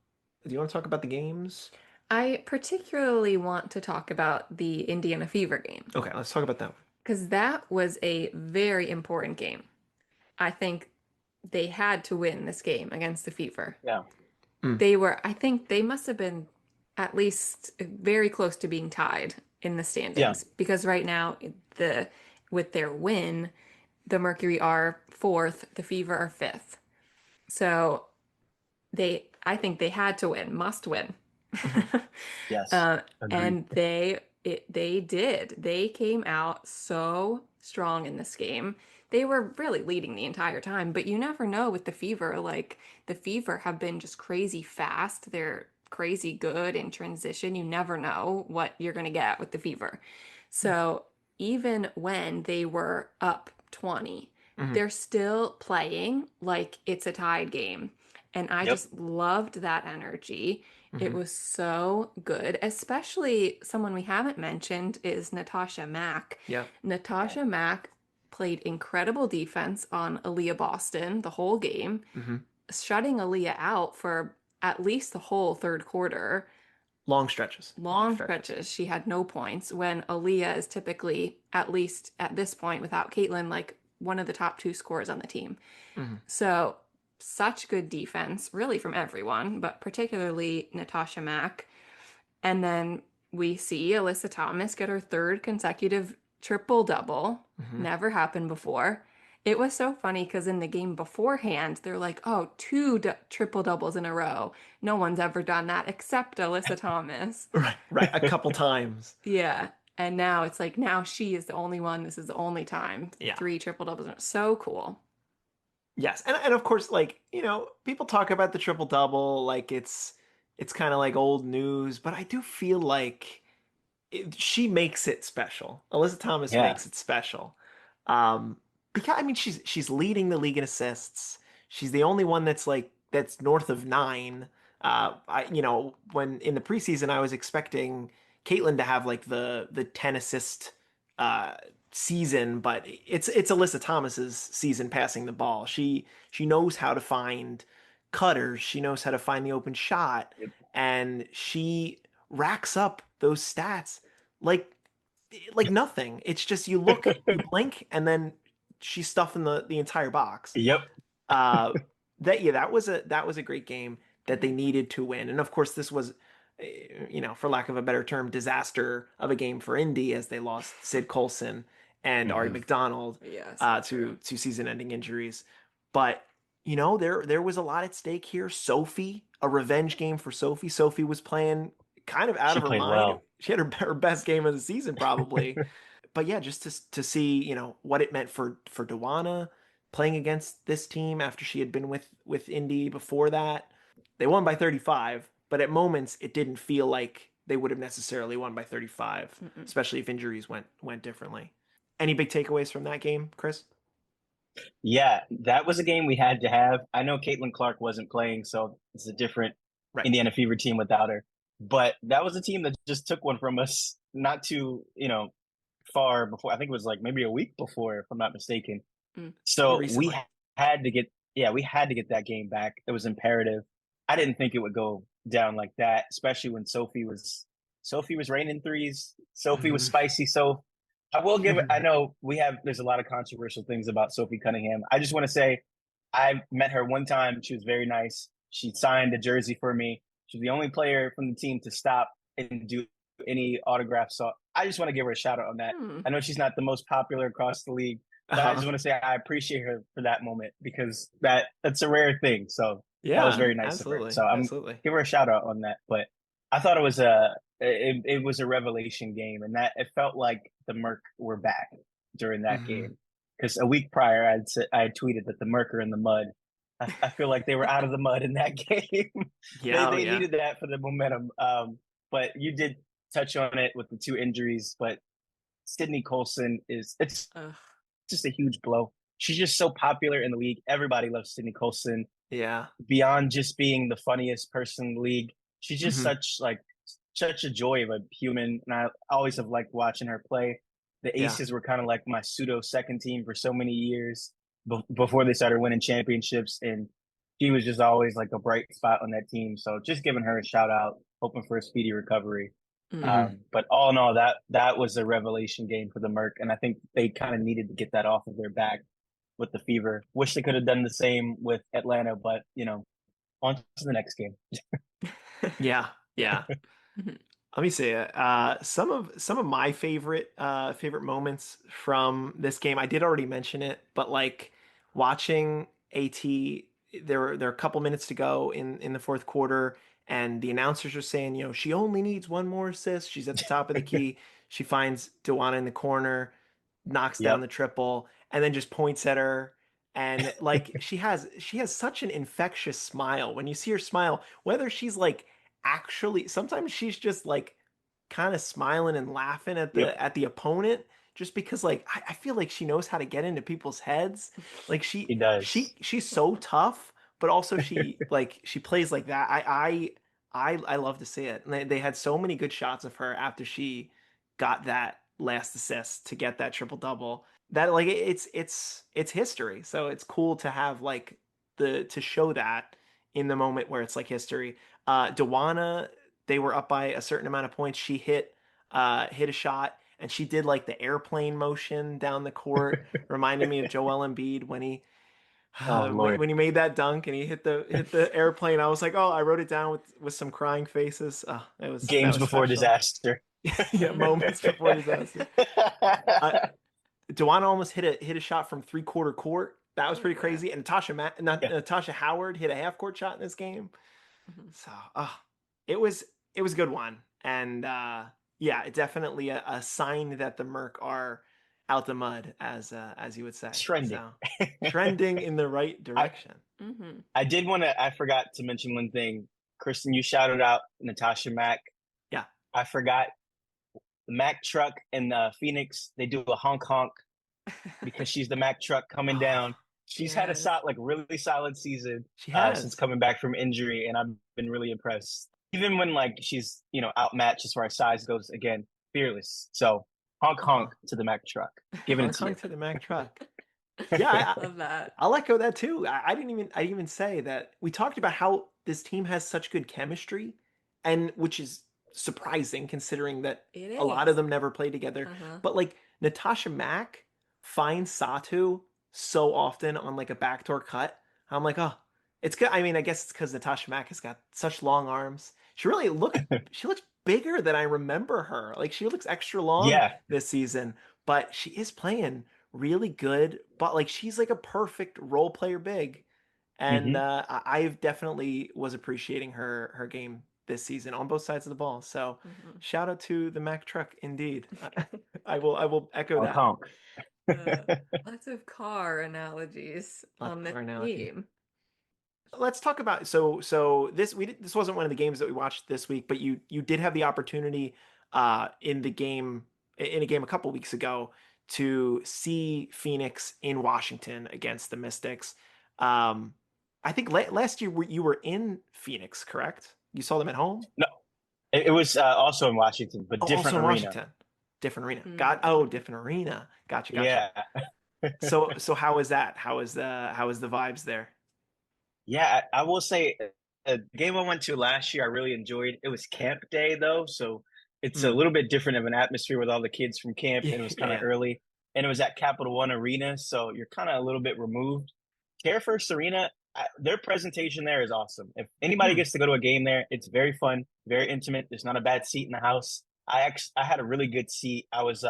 [SPEAKER 1] you want to talk about the games?
[SPEAKER 2] I particularly want to talk about the Indiana Fever game
[SPEAKER 1] Okay, let's talk about that one.
[SPEAKER 2] because that was a very important game. I think they had to win this game against the Fever.
[SPEAKER 3] Yeah.
[SPEAKER 2] I think they must have been at least very close to being tied in the standings because right now with their win, the Mercury are fourth, the Fever are fifth. So I think they had to win, must win.
[SPEAKER 3] Yes.
[SPEAKER 2] And they did. They came out so strong in this game. They were really leading the entire time, but you never know with the Fever. Like the Fever have been just crazy fast. They're crazy good in transition. You never know what you're going to get with the Fever. So even when they were up 20, they're still playing like it's a tied game. And I just loved that energy. It was so good, especially someone we haven't mentioned is Natasha Mack.
[SPEAKER 1] Yeah.
[SPEAKER 2] Natasha Mack played incredible defense on Aaliyah Boston the whole game, shutting Aaliyah out for at least the whole third quarter.
[SPEAKER 1] Long stretches.
[SPEAKER 2] Long stretches. She had no points when Aaliyah is typically, at least at this point without Caitlin, like one of the top two scorers on the team. So such good defense, really from everyone, but particularly Natasha Mack. And then we see Alyssa Thomas get her third consecutive triple-double. Never happened before. It was so funny because in the game beforehand, they're like, oh, two triple-doubles in a row. No one's ever done that except Alyssa Thomas.
[SPEAKER 1] Right. A couple times.
[SPEAKER 2] Yeah. And now it's like, now she is the only one. This is the only time.
[SPEAKER 1] Yeah.
[SPEAKER 2] 3 triple-doubles. So cool.
[SPEAKER 1] Yes, and of course, like people talk about the triple double like it's kind of like old news, but I do feel like she makes it special. Alyssa Thomas makes it special, because I mean she's leading the league in assists. She's the only one that's north of 9. When in the preseason I was expecting Caitlin to have like the 10 assist season, but it's Alyssa Thomas's season passing the ball. She knows how to find cutters. She knows how to find the open shot,
[SPEAKER 3] Yep.
[SPEAKER 1] and she racks up those stats like nothing. It's just you look, you blink, and then she's stuffing the entire box.
[SPEAKER 3] Yep.
[SPEAKER 1] Uh, that was a great game that they needed to win, and of course this was, for lack of a better term, disaster of a game for Indy as they lost Sid Colson and Ari
[SPEAKER 3] Mhm.
[SPEAKER 1] McDonald
[SPEAKER 2] Yes,
[SPEAKER 1] to season-ending injuries. But there was a lot at stake here. Sophie, a revenge game for Sophie. Sophie was playing kind of out
[SPEAKER 3] She
[SPEAKER 1] of her
[SPEAKER 3] played
[SPEAKER 1] mind.
[SPEAKER 3] well.
[SPEAKER 1] She had her best game of the season probably. But yeah, just to see what it meant for Dewana playing against this team after she had been with Indy before that. They won by 35, but at moments it didn't feel like they would have necessarily won by 35,
[SPEAKER 2] Mm-mm.
[SPEAKER 1] especially if injuries went differently. Any big takeaways from that game, Chris?
[SPEAKER 3] Yeah, that was a game we had to have. I know Caitlin Clark wasn't playing, so it's a different
[SPEAKER 1] Right.
[SPEAKER 3] Indiana Fever team without her. But that was a team that just took one from us not too, far before. I think it was like maybe a week before, if I'm not mistaken.
[SPEAKER 2] Mm.
[SPEAKER 3] So
[SPEAKER 1] Recently.
[SPEAKER 3] we had to get that game back. It was imperative. I didn't think it would go down like that, especially when Sophie was raining threes. Sophie was
[SPEAKER 1] Mhm.
[SPEAKER 3] spicy. So I will give it. I know there's a lot of controversial things about Sophie Cunningham. I just want to say I met her one time. She was very nice. She signed a jersey for me. She's the only player from the team to stop and do any autographs. So I just want to give her a shout out on that.
[SPEAKER 2] Hmm.
[SPEAKER 3] I know she's not the most popular across the league, but I just want to say I appreciate her for that moment because that's a rare thing. So that was
[SPEAKER 1] Yeah,
[SPEAKER 3] very nice of her.
[SPEAKER 1] absolutely,
[SPEAKER 3] So I'm
[SPEAKER 1] absolutely.
[SPEAKER 3] give her a shout out on that. But I thought it was a revelation game, and that it felt like the Merc were back during that
[SPEAKER 1] Mhm.
[SPEAKER 3] game. Because a week prior, I had tweeted that the Merc are in the mud. I feel like they were out of the mud in that game. they
[SPEAKER 1] Yeah, oh
[SPEAKER 3] they
[SPEAKER 1] yeah.
[SPEAKER 3] needed that for the momentum. But you did touch on it with the two injuries. But Sydney Colson it's
[SPEAKER 2] Ugh.
[SPEAKER 3] just a huge blow. She's just so popular in the league. Everybody loves Sydney Colson.
[SPEAKER 1] Yeah.
[SPEAKER 3] Beyond just being the funniest person in the league, she's just
[SPEAKER 1] Mhm.
[SPEAKER 3] such a joy of a human, and I always have liked watching her play. The
[SPEAKER 1] Yeah.
[SPEAKER 3] Aces were kind of like my pseudo second team for so many years before they started winning championships, and she was just always like a bright spot on that team. So just giving her a shout out, hoping for a speedy recovery.
[SPEAKER 2] Mm.
[SPEAKER 1] Mhm.
[SPEAKER 3] But all in all, that was a revelation game for the Merc, and I think they kind of needed to get that off of their back with the Fever. Wish they could have done the same with Atlanta, but on to the next game.
[SPEAKER 1] Yeah. Yeah.
[SPEAKER 2] Mhm.
[SPEAKER 1] Let me see. Some of my favorite moments from this game. I did already mention it, but like watching AT, there are a couple minutes to go in the fourth quarter, and the announcers are saying, she only needs one more assist. She's at the top of the key. She finds Dewana in the corner, knocks down
[SPEAKER 3] Yep.
[SPEAKER 1] the triple, and then just points at her. And like she has such an infectious smile. When you see her smile, whether she's like actually sometimes she's just like kind of smiling and laughing at
[SPEAKER 3] Yep.
[SPEAKER 1] the opponent just because like I feel like she knows how to get into people's heads. Like
[SPEAKER 3] He does.
[SPEAKER 1] she's so tough, but also she plays like that. I love to see it. And they had so many good shots of her after she got that last assist to get that triple double. That like it's history. So it's cool to have like the to show that in the moment where it's like history. Dewana, they were up by a certain amount of points. She hit a shot and she did like the airplane motion down the court, reminding me of Joel Embiid when he
[SPEAKER 3] Oh Lord.
[SPEAKER 1] when he made that dunk and he hit the airplane. I was like, oh, I wrote it down with some crying faces. Oh, that
[SPEAKER 3] Games
[SPEAKER 1] was
[SPEAKER 3] before
[SPEAKER 1] special.
[SPEAKER 3] disaster.
[SPEAKER 1] Yeah, moments before disaster. Uh, Dewana almost hit a shot from three-quarter court. That was
[SPEAKER 2] Oh
[SPEAKER 1] pretty
[SPEAKER 2] yeah.
[SPEAKER 1] crazy. And
[SPEAKER 3] Yeah.
[SPEAKER 1] Natasha Howard hit a half-court shot in this game.
[SPEAKER 2] Mhm.
[SPEAKER 1] So, it was a good one, and yeah, definitely a sign that the Merc are out the mud, as you would say.
[SPEAKER 3] Trending.
[SPEAKER 1] So, trending in the right
[SPEAKER 3] I
[SPEAKER 1] direction.
[SPEAKER 2] Mhm.
[SPEAKER 3] I forgot to mention one thing. Kristen, you shouted out Natasha Mack.
[SPEAKER 1] Yeah.
[SPEAKER 3] I forgot the Mack truck in Phoenix. They do a honk honk because she's the Mack truck coming
[SPEAKER 1] Oh,
[SPEAKER 3] down. She's had a
[SPEAKER 2] Yes.
[SPEAKER 3] like really solid season
[SPEAKER 1] she
[SPEAKER 3] since
[SPEAKER 1] has.
[SPEAKER 3] coming back from injury, and I've been really impressed. Even when like she's outmatched as far as size goes, again fearless. So honk
[SPEAKER 1] Uh-huh.
[SPEAKER 3] honk to the Mac truck, giving it
[SPEAKER 1] Honk
[SPEAKER 3] to you.
[SPEAKER 1] honk to the Mac truck. Yeah,
[SPEAKER 2] Love that.
[SPEAKER 1] I'll echo that too. I didn't even say that we talked about how this team has such good chemistry, and which is surprising considering that
[SPEAKER 2] It
[SPEAKER 1] a lot of
[SPEAKER 2] is.
[SPEAKER 1] them never played together.
[SPEAKER 2] Uh-huh.
[SPEAKER 1] But like Natasha Mack finds Satu so often on like a backdoor cut. I'm like, oh, it's good. I mean, I guess it's because Natasha Mack has got such long arms. She looks bigger than I remember her. Like she looks extra long
[SPEAKER 3] Yeah.
[SPEAKER 1] this season, but she is playing really good, but like she's like a perfect role player big. And
[SPEAKER 3] Hmm.
[SPEAKER 1] I've definitely was appreciating her game this season on both sides of the ball. So
[SPEAKER 2] Mhm.
[SPEAKER 1] shout out to the Mac truck indeed. I will echo
[SPEAKER 3] Honk
[SPEAKER 1] that.
[SPEAKER 3] honk.
[SPEAKER 2] Uh, Lots of car analogies
[SPEAKER 1] Lots
[SPEAKER 2] on
[SPEAKER 1] of
[SPEAKER 2] the
[SPEAKER 1] car analogies.
[SPEAKER 2] team.
[SPEAKER 1] Let's talk about so this wasn't one of the games that we watched this week, but you did have the opportunity in a game a couple weeks ago to see Phoenix in Washington against the Mystics. Um, I think last year you were in Phoenix, correct? You saw them at home?
[SPEAKER 3] No, it was also in Washington, but
[SPEAKER 1] Oh, also
[SPEAKER 3] different
[SPEAKER 1] in
[SPEAKER 3] arena.
[SPEAKER 1] Washington. Different arena.
[SPEAKER 2] Mhm.
[SPEAKER 1] Different arena. Gotcha, gotcha.
[SPEAKER 3] Yeah.
[SPEAKER 1] So how is that? How is the vibes there?
[SPEAKER 3] Yeah, I will say the game I went to last year, I really enjoyed. It was camp day though, so it's a
[SPEAKER 1] Mm.
[SPEAKER 3] little bit different of an atmosphere with all the kids from camp,
[SPEAKER 1] Yeah,
[SPEAKER 3] and it was kind of
[SPEAKER 1] yeah.
[SPEAKER 3] early, and it was at Capital One Arena, so you're kind of a little bit removed. Care First Arena, their presentation there is awesome. If anybody
[SPEAKER 1] Hmm.
[SPEAKER 3] gets to go to a game there, it's very fun, very intimate. There's not a bad seat in the house. I had a really good seat. I was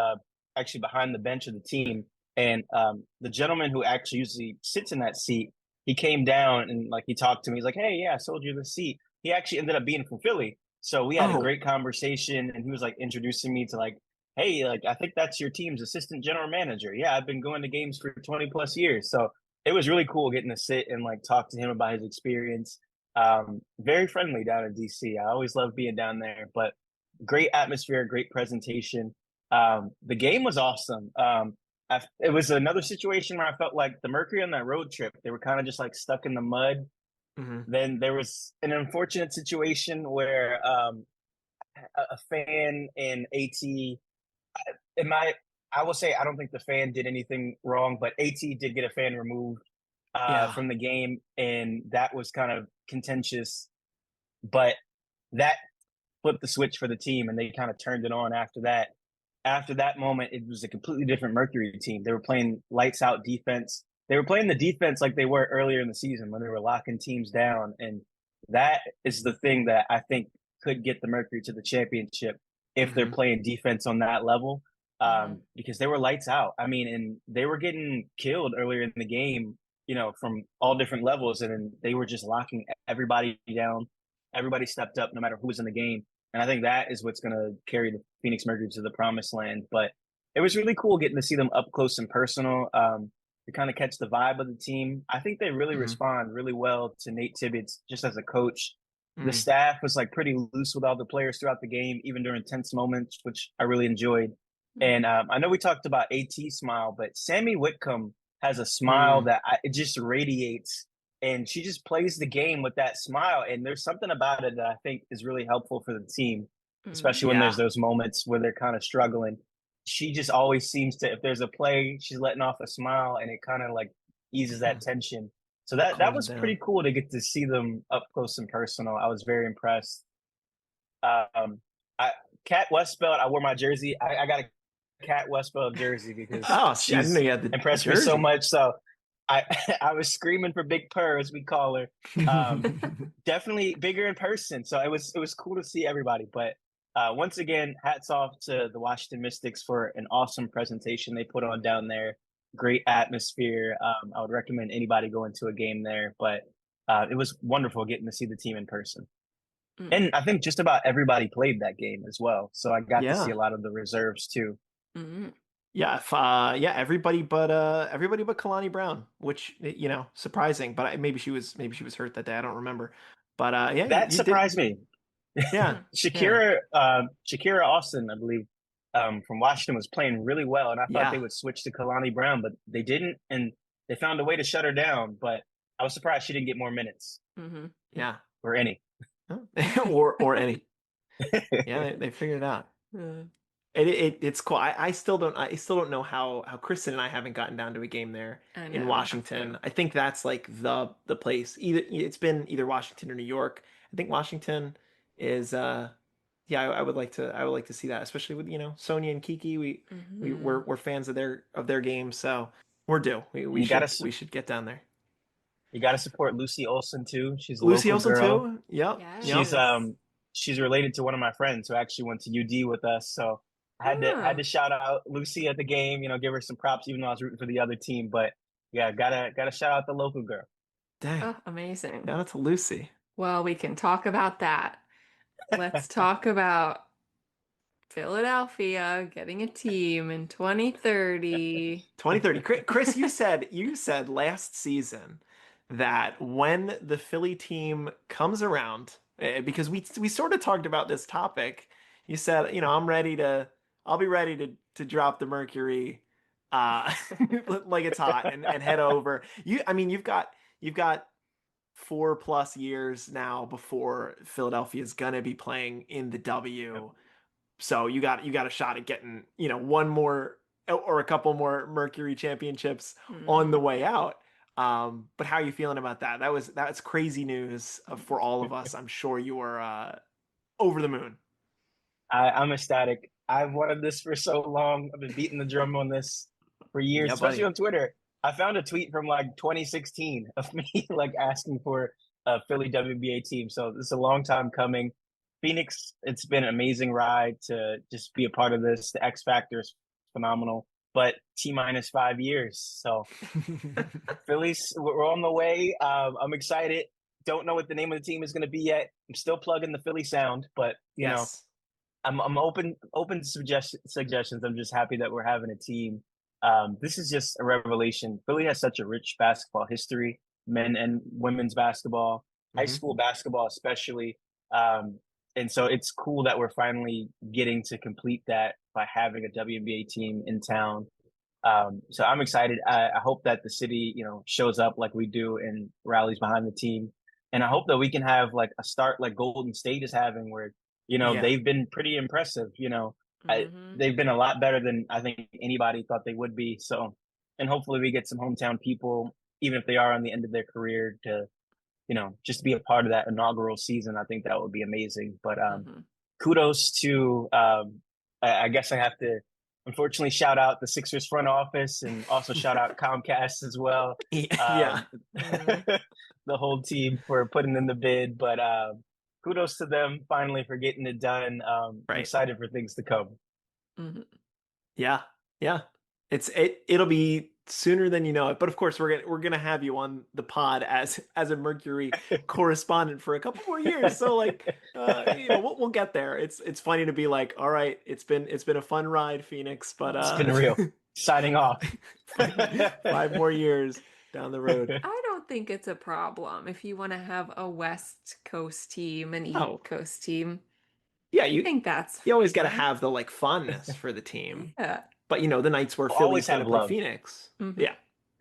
[SPEAKER 3] actually behind the bench of the team, and the gentleman who actually usually sits in that seat, he came down and like he talked to me. He's like, "Hey, yeah, I sold you the seat." He actually ended up being from Philly, so we had a
[SPEAKER 1] Oh,
[SPEAKER 3] great conversation, and he was like introducing me to like, "Hey, like I think that's your team's assistant general manager." Yeah, I've been going to games for 20 plus years, so it was really cool getting to sit and like talk to him about his experience. Very friendly down in DC. I always love being down there, but great atmosphere, great presentation. The game was awesome. It was another situation where I felt like the Mercury on that road trip, they were kind of just like stuck in the mud.
[SPEAKER 1] hmm.
[SPEAKER 3] Then there was an unfortunate situation where a fan in AT, in my, I will say, I don't think the fan did anything wrong, but AT did get a fan removed
[SPEAKER 1] Yeah.
[SPEAKER 3] from the game, and that was kind of contentious. But that flipped the switch for the team, and they kind of turned it on after that. After that moment, it was a completely different Mercury team. They were playing lights out defense. They were playing the defense like they were earlier in the season when they were locking teams down. And that is the thing that I think could get the Mercury to the championship if they're
[SPEAKER 1] Hmm.
[SPEAKER 3] playing defense on that level.
[SPEAKER 2] Mhm.
[SPEAKER 3] Because they were lights out. I mean, and they were getting killed earlier in the game, from all different levels. And then they were just locking everybody down. Everybody stepped up no matter who was in the game. And I think that is what's going to carry the Phoenix Mercury to the promised land. But it was really cool getting to see them up close and personal, to kind of catch the vibe of the team. I think they really
[SPEAKER 1] Hmm.
[SPEAKER 3] respond really well to Nate Tibbetts just as a coach. The
[SPEAKER 1] Hmm.
[SPEAKER 3] staff was like pretty loose with all the players throughout the game, even during tense moments, which I really enjoyed. And
[SPEAKER 2] Mhm.
[SPEAKER 3] I know we talked about AT smile, but Sammy Whitcomb has a smile
[SPEAKER 1] Hmm.
[SPEAKER 3] that it just radiates, and she just plays the game with that smile. And there's something about it that I think is really helpful for the team, especially when there's
[SPEAKER 1] Yeah.
[SPEAKER 3] those moments where they're kind of struggling. She just always seems to, if there's a play, she's letting off a smile, and it kind of like eases that tension. So that
[SPEAKER 1] Calms it
[SPEAKER 3] was
[SPEAKER 1] down.
[SPEAKER 3] pretty cool to get to see them up close and personal. I was very impressed. Um, I Cat Westbeld, I wore my jersey. I got a Cat Westbeld jersey because
[SPEAKER 1] Oh, see, I didn't know
[SPEAKER 3] she's
[SPEAKER 1] you had the
[SPEAKER 3] impressed me so
[SPEAKER 1] jersey.
[SPEAKER 3] much. So I I was screaming for Big Purr, as we call her. Definitely bigger in person. So it was cool to see everybody. But once again, hats off to the Washington Mystics for an awesome presentation they put on down there. Great atmosphere. I would recommend anybody going to a game there. But it was wonderful getting to see the team in person.
[SPEAKER 2] Mm.
[SPEAKER 3] And I think just about everybody played that game as well. So I got to see
[SPEAKER 1] Yeah.
[SPEAKER 3] a lot of the reserves too.
[SPEAKER 2] Mhm.
[SPEAKER 1] Yeah, yeah, everybody but Kalani Brown, which surprising, but maybe she was hurt that day. I don't remember. But yeah,
[SPEAKER 3] That
[SPEAKER 1] you did.
[SPEAKER 3] surprised me.
[SPEAKER 1] Yeah.
[SPEAKER 2] Mhm.
[SPEAKER 1] Yeah.
[SPEAKER 3] Shakira Austin, I believe, from Washington was playing really well, and I thought they
[SPEAKER 1] Yeah.
[SPEAKER 3] would switch to Kalani Brown, but they didn't, and they found a way to shut her down. But I was surprised she didn't get more minutes
[SPEAKER 2] Mhm.
[SPEAKER 1] Yeah.
[SPEAKER 3] or any.
[SPEAKER 1] Huh? Or any. Yeah, they figured it out.
[SPEAKER 2] Uh,
[SPEAKER 1] It's cool. I still don't know how Kristen and I haven't gotten down to a game there
[SPEAKER 2] I
[SPEAKER 1] in
[SPEAKER 2] know, we have
[SPEAKER 1] Washington.
[SPEAKER 2] to.
[SPEAKER 1] I think that's like the place. Either it's been either Washington or New York. I think Washington is yeah, I would like to see that, especially with, Sonia and Kiki.
[SPEAKER 2] Hmm.
[SPEAKER 1] We're fans of their games, so we're due.
[SPEAKER 3] And
[SPEAKER 1] We should get down there.
[SPEAKER 3] you gotta support Lucy Olson too. She's a
[SPEAKER 1] Lucy
[SPEAKER 3] local
[SPEAKER 1] Olsen
[SPEAKER 3] girl.
[SPEAKER 1] too. Yep.
[SPEAKER 3] She's
[SPEAKER 1] Yep.
[SPEAKER 2] Yes.
[SPEAKER 3] she's related to one of my friends who actually went to UD with us. So I had
[SPEAKER 2] Oh,
[SPEAKER 3] to shout out Lucy at the game, give her some props, even though I was rooting for the other team. But yeah, gotta shout out the local girl.
[SPEAKER 1] Dang.
[SPEAKER 2] oh, amazing.
[SPEAKER 1] Shout out to Lucy.
[SPEAKER 2] Well, we can talk about that. Let's talk about Philadelphia getting a team in 2030.
[SPEAKER 1] 2030. Chris, you said last season that when the Philly team comes around, because we sort of talked about this topic, you said, I'll be ready to drop the Mercury uh like it's hot and head over. You've got 4+ years now before Philadelphia's gonna be playing in the
[SPEAKER 3] Yep.
[SPEAKER 1] W. So you got a shot at getting, one more or a couple more Mercury championships on the
[SPEAKER 2] Hmm.
[SPEAKER 1] way out. But how are you feeling about that? That's crazy news for all of us. I'm sure you are over the moon.
[SPEAKER 3] I'm ecstatic. I've wanted this for so long. I've been beating the drum on this for years,
[SPEAKER 1] Yeah,
[SPEAKER 3] especially
[SPEAKER 1] buddy.
[SPEAKER 3] on Twitter. I found a tweet from like 2016 of me like asking for a Philly WNBA team. So this is a long time coming. Phoenix, it's been an amazing ride to just be a part of this. The X Factor is phenomenal, but T minus 5 years. So Phillies, we're on the way. I'm excited. Don't know what the name of the team is going to be yet. I'm still plugging the Philly sound, but
[SPEAKER 1] Yes.
[SPEAKER 3] I'm open to suggestions. I'm just happy that we're having a team. This is just a revelation. Philly has such a rich basketball history, men and women's basketball, high
[SPEAKER 1] Hmm.
[SPEAKER 3] school basketball especially. Um, and so it's cool that we're finally getting to complete that by having a WNBA team in town. So I'm excited. I hope that the city, shows up like we do and rallies behind the team. And I hope that we can have like a start like Golden State is having where,
[SPEAKER 1] Yeah.
[SPEAKER 3] they've been pretty impressive.
[SPEAKER 2] Hmm.
[SPEAKER 3] They've been a lot better than I think anybody thought they would be. So, and hopefully we get some hometown people, even if they are on the end of their career to, just be a part of that inaugural season. I think that would be amazing. But
[SPEAKER 2] Hmm.
[SPEAKER 3] kudos to I guess I have to unfortunately shout out the Sixers front office and also shout out Comcast as well.
[SPEAKER 1] Yeah.
[SPEAKER 3] Um,
[SPEAKER 2] Hmm.
[SPEAKER 3] the whole team for putting in the bid, but kudos to them finally for getting it done. I'm
[SPEAKER 1] Right.
[SPEAKER 3] excited for things to come.
[SPEAKER 2] Hmm.
[SPEAKER 1] Yeah. Yeah. It'll be sooner than you know it. But of course we're gonna have you on the pod as a Mercury correspondent for a couple more years. So like we'll get there. It's funny to be like, all right, it's been a fun ride, Phoenix, but
[SPEAKER 3] It's been real. Signing off.
[SPEAKER 1] 5 more years down the road.
[SPEAKER 2] I don't think it's a problem if you want to have a West Coast team, an East
[SPEAKER 1] Oh,
[SPEAKER 2] Coast team.
[SPEAKER 1] yeah,
[SPEAKER 2] I think that's
[SPEAKER 1] you always got to
[SPEAKER 2] fine.
[SPEAKER 1] have the like fondness for the team.
[SPEAKER 2] Yeah.
[SPEAKER 1] But the nights where
[SPEAKER 3] We'll
[SPEAKER 1] Philly's
[SPEAKER 3] always
[SPEAKER 1] going to
[SPEAKER 3] have
[SPEAKER 1] play
[SPEAKER 3] love.
[SPEAKER 1] Phoenix.
[SPEAKER 2] Hmm.
[SPEAKER 1] Yeah.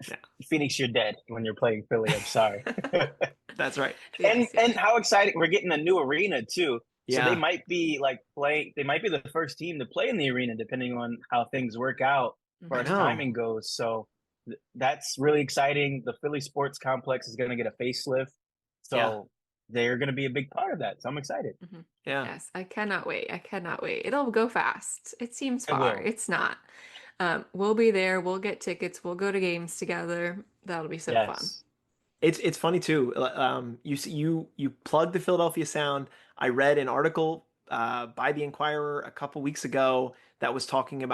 [SPEAKER 1] Yeah.
[SPEAKER 3] Phoenix, you're dead when you're playing Philly. I'm sorry.
[SPEAKER 1] That's right.
[SPEAKER 3] and
[SPEAKER 2] Yes,
[SPEAKER 3] and
[SPEAKER 2] yes.
[SPEAKER 3] how exciting! We're getting a new arena too. So they
[SPEAKER 1] Yeah.
[SPEAKER 3] might be like playing. They might be the first team to play in the arena, depending on how things work out as far
[SPEAKER 1] I
[SPEAKER 3] as
[SPEAKER 2] Hmm.
[SPEAKER 1] know.
[SPEAKER 3] timing goes. So that's really exciting. The Philly Sports Complex is going to get a facelift,
[SPEAKER 1] Yeah.
[SPEAKER 3] so they're going to be a big part of that. So I'm excited.
[SPEAKER 2] Hmm.
[SPEAKER 1] Yeah.
[SPEAKER 2] Yes, I cannot wait. I cannot wait. It'll go fast. It seems
[SPEAKER 3] It
[SPEAKER 2] far.
[SPEAKER 3] will.
[SPEAKER 2] It's not. We'll be there. We'll get tickets. We'll go to games together. That'll be so fun.
[SPEAKER 3] Yes.
[SPEAKER 1] It's funny too. You plug the Philadelphia Sound. I read an article by the Inquirer a couple weeks ago that was talking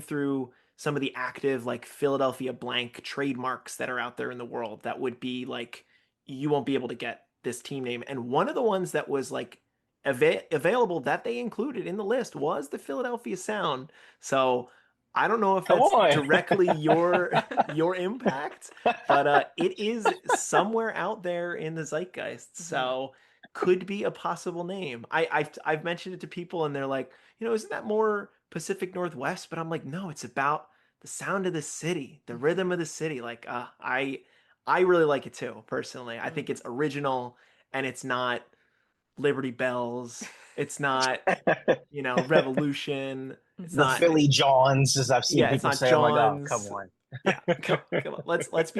[SPEAKER 1] through some of the active like Philadelphia blank trademarks that are out there in the world that would be like you won't be able to get this team name. And one of the ones that was like available that they included in the list was the Philadelphia Sound. So I don't know if
[SPEAKER 3] Come
[SPEAKER 1] that's
[SPEAKER 3] on.
[SPEAKER 1] directly your impact, but it is somewhere out there in the zeitgeist.
[SPEAKER 2] Hmm.
[SPEAKER 1] So could be a possible name. I've mentioned it to people and they're like, isn't that more Pacific Northwest? But I'm like, no, it's about the sound of the city, the rhythm of the city. Like, I really like it too, personally. I think
[SPEAKER 2] Hmm.
[SPEAKER 1] it's original and it's not Liberty Bells It's not, Revolution. It's
[SPEAKER 3] The
[SPEAKER 1] not.
[SPEAKER 3] Philly Johns, as I've seen
[SPEAKER 1] Yeah, it's
[SPEAKER 3] people
[SPEAKER 1] not
[SPEAKER 3] say. I'm like, oh, come
[SPEAKER 1] John's.
[SPEAKER 3] on.
[SPEAKER 1] Yeah, come on. Let's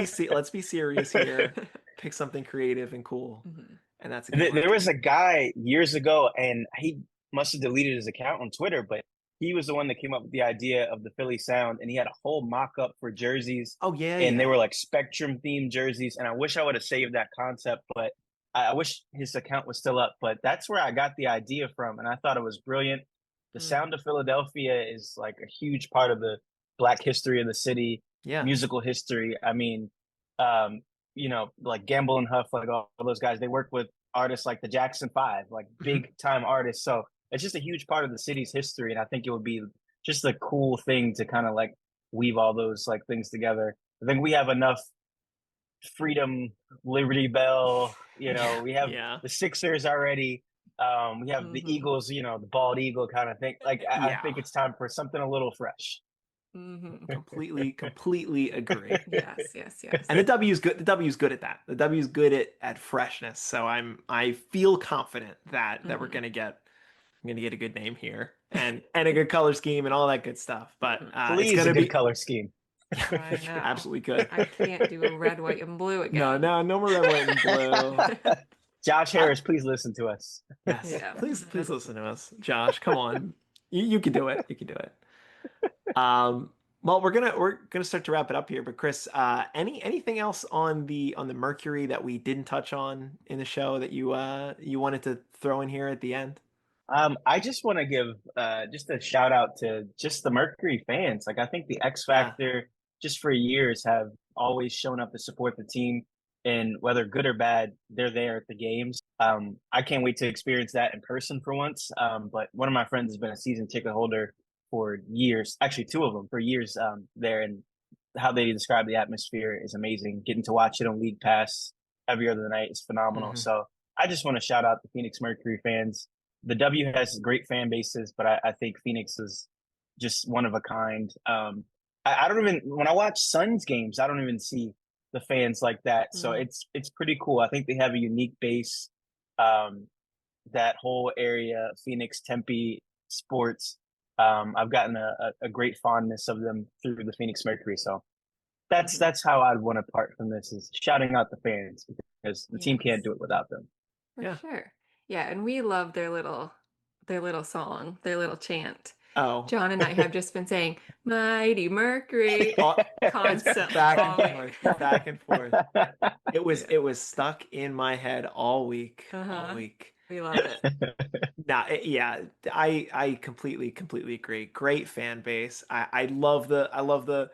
[SPEAKER 1] be serious here. Pick something creative and cool,
[SPEAKER 2] Mhm.
[SPEAKER 1] and that's a good one.
[SPEAKER 3] There was a guy years ago, and he must have deleted his account on Twitter, but he was the one that came up with the idea of the Philly sound, and he had a whole mock-up for jerseys,
[SPEAKER 1] Oh yeah,
[SPEAKER 3] and they
[SPEAKER 1] yeah.
[SPEAKER 3] were like Spectrum themed jerseys. And I wish I would have saved that concept, but I wish his account was still up. But that's where I got the idea from, and I thought it was brilliant. The sound of Philadelphia is like a huge part of the Black history of the city,
[SPEAKER 1] Yeah.
[SPEAKER 3] musical history. I mean, um, like Gamble and Huff, like all those guys, they work with artists like the Jackson Five, like
[SPEAKER 1] Mhm.
[SPEAKER 3] big time artists. So it's just a huge part of the city's history, and I think it would be just a cool thing to kind of like weave all those like things together. I think we have enough Freedom, Liberty Bell.
[SPEAKER 1] Yeah,
[SPEAKER 3] We have
[SPEAKER 1] yeah,
[SPEAKER 3] the Sixers already. We have the
[SPEAKER 2] Mhm.
[SPEAKER 3] Eagles. The bald eagle kind of thing. Like I
[SPEAKER 1] yeah.
[SPEAKER 3] think it's time for something a little fresh.
[SPEAKER 2] Mhm.
[SPEAKER 1] Completely agree.
[SPEAKER 2] Yes, yes, yes.
[SPEAKER 1] And the W's good. The W's good at that. The W's good at freshness. So I feel confident that we're
[SPEAKER 2] Mhm.
[SPEAKER 1] gonna get a good name here and a good color scheme and all that good stuff. But
[SPEAKER 2] Mhm.
[SPEAKER 1] it's
[SPEAKER 3] Please, a
[SPEAKER 1] gonna
[SPEAKER 3] good
[SPEAKER 1] be
[SPEAKER 3] color scheme.
[SPEAKER 2] I know.
[SPEAKER 1] absolutely good.
[SPEAKER 2] I can't do a red, white, and blue
[SPEAKER 1] No,
[SPEAKER 2] again.
[SPEAKER 1] no, no more red, white, and blue.
[SPEAKER 3] Josh
[SPEAKER 1] I,
[SPEAKER 3] Harris, please listen to us.
[SPEAKER 1] yes,
[SPEAKER 2] Yeah.
[SPEAKER 1] please listen to us, Josh. Come on, you can do it. You can do it. Well, we're gonna start to wrap it up here. But Chris, anything else on the Mercury that we didn't touch on in the show that you wanted to throw in here at the end?
[SPEAKER 3] I just want to give just a shout out to just the Mercury fans. Like I think the X
[SPEAKER 1] Yeah.
[SPEAKER 3] Factor just for years have always shown up to support the team, and whether good or bad, they're there at the games. I can't wait to experience that in person for once. But one of my friends has been a season ticket holder for years, actually two of them for years there, and how they describe the atmosphere is amazing. Getting to watch it on League Pass every other night is phenomenal.
[SPEAKER 1] Hmm.
[SPEAKER 3] So I just want to shout out the Phoenix Mercury fans. The W has great fan bases, but I think Phoenix is just one of a kind. I don't even when I watch Suns games, I don't even see the fans like that. So
[SPEAKER 2] Mm.
[SPEAKER 3] it's pretty cool. I think they have a unique base. Um, that whole area, Phoenix, Tempe sports. I've gotten a great fondness of them through the Phoenix Mercury. So
[SPEAKER 2] Mhm.
[SPEAKER 3] that's how I'd want to part from this is shouting out the fans because the team can't
[SPEAKER 2] Yes,
[SPEAKER 3] do it without them.
[SPEAKER 2] for
[SPEAKER 1] Yeah.
[SPEAKER 2] sure. Yeah, and we love their little song, their little chant.
[SPEAKER 1] Oh,
[SPEAKER 2] John and I have just been saying "Mighty Mercury"
[SPEAKER 1] oh, it's
[SPEAKER 2] constantly
[SPEAKER 1] back and
[SPEAKER 2] all
[SPEAKER 1] forth,
[SPEAKER 2] week.
[SPEAKER 1] back and forth.
[SPEAKER 2] Yeah.
[SPEAKER 1] It was stuck in my head all week, all
[SPEAKER 2] Uh-huh.
[SPEAKER 1] week.
[SPEAKER 2] We love it.
[SPEAKER 1] Nah, yeah, I completely agree. Great fan base. I love the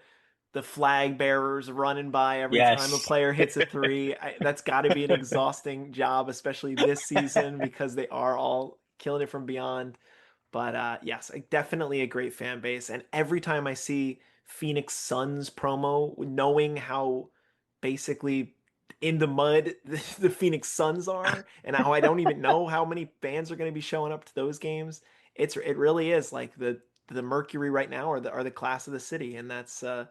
[SPEAKER 1] flag bearers running by every time a
[SPEAKER 3] Yes.
[SPEAKER 1] player hits a three. That's got to be an exhausting job, especially this season because they are all killing it from beyond. But yes, definitely a great fan base. And every time I see Phoenix Suns promo, knowing how basically in the mud the Phoenix Suns are, and how I don't even know how many fans are going to be showing up to those games, it really is like the Mercury right now are the class of the city, and that's a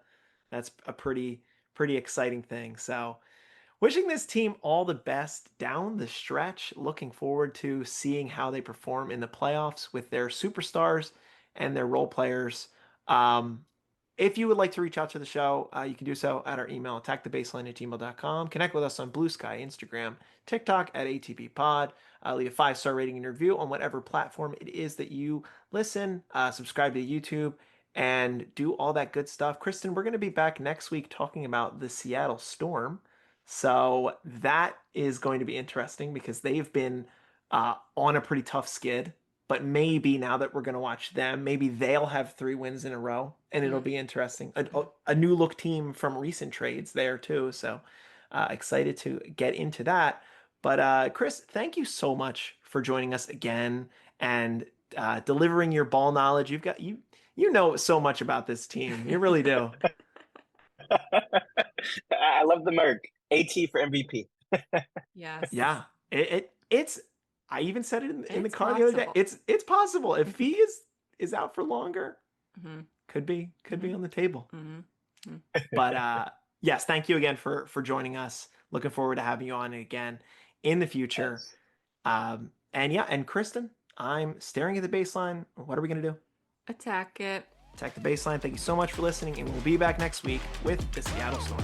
[SPEAKER 1] pretty exciting thing. So wishing this team all the best down the stretch. Looking forward to seeing how they perform in the playoffs with their superstars and their role players. Um, if you would like to reach out to the show, you can do so at our email, attackthebaseline@gmail.com. Connect with us on Bluesky, Instagram, TikTok at ATBPod. Leave a 5-star rating and review on whatever platform it is that you listen. Subscribe to YouTube and do all that good stuff. Kristen, we're going to be back next week talking about the Seattle Storm. So that is going to be interesting because they've been on a pretty tough skid. But maybe now that we're going to watch them, maybe they'll have 3 wins in a row, and it'll
[SPEAKER 2] Mm.
[SPEAKER 1] be interesting. A new look team from recent trades there too. So excited to get into that. But Chris, thank you so much for joining us again and delivering your ball knowledge. You know so much about this team. You really do.
[SPEAKER 3] I love the Merc. AT for MVP.
[SPEAKER 2] Yes.
[SPEAKER 1] Yeah, it's. I even said it in the
[SPEAKER 2] It's
[SPEAKER 1] car the other day.
[SPEAKER 2] possible.
[SPEAKER 1] It's possible if he is out for longer,
[SPEAKER 2] Hmm.
[SPEAKER 1] could be on the table.
[SPEAKER 2] Hmm.
[SPEAKER 1] But yes, thank you again for joining us. Looking forward to having you on again in the future.
[SPEAKER 3] Yes.
[SPEAKER 1] And yeah, and Kristen, I'm staring at the baseline. What are we going to do?
[SPEAKER 2] Attack it.
[SPEAKER 1] Attack the baseline. Thank you so much for listening, and we'll be back next week with the Seattle Storm.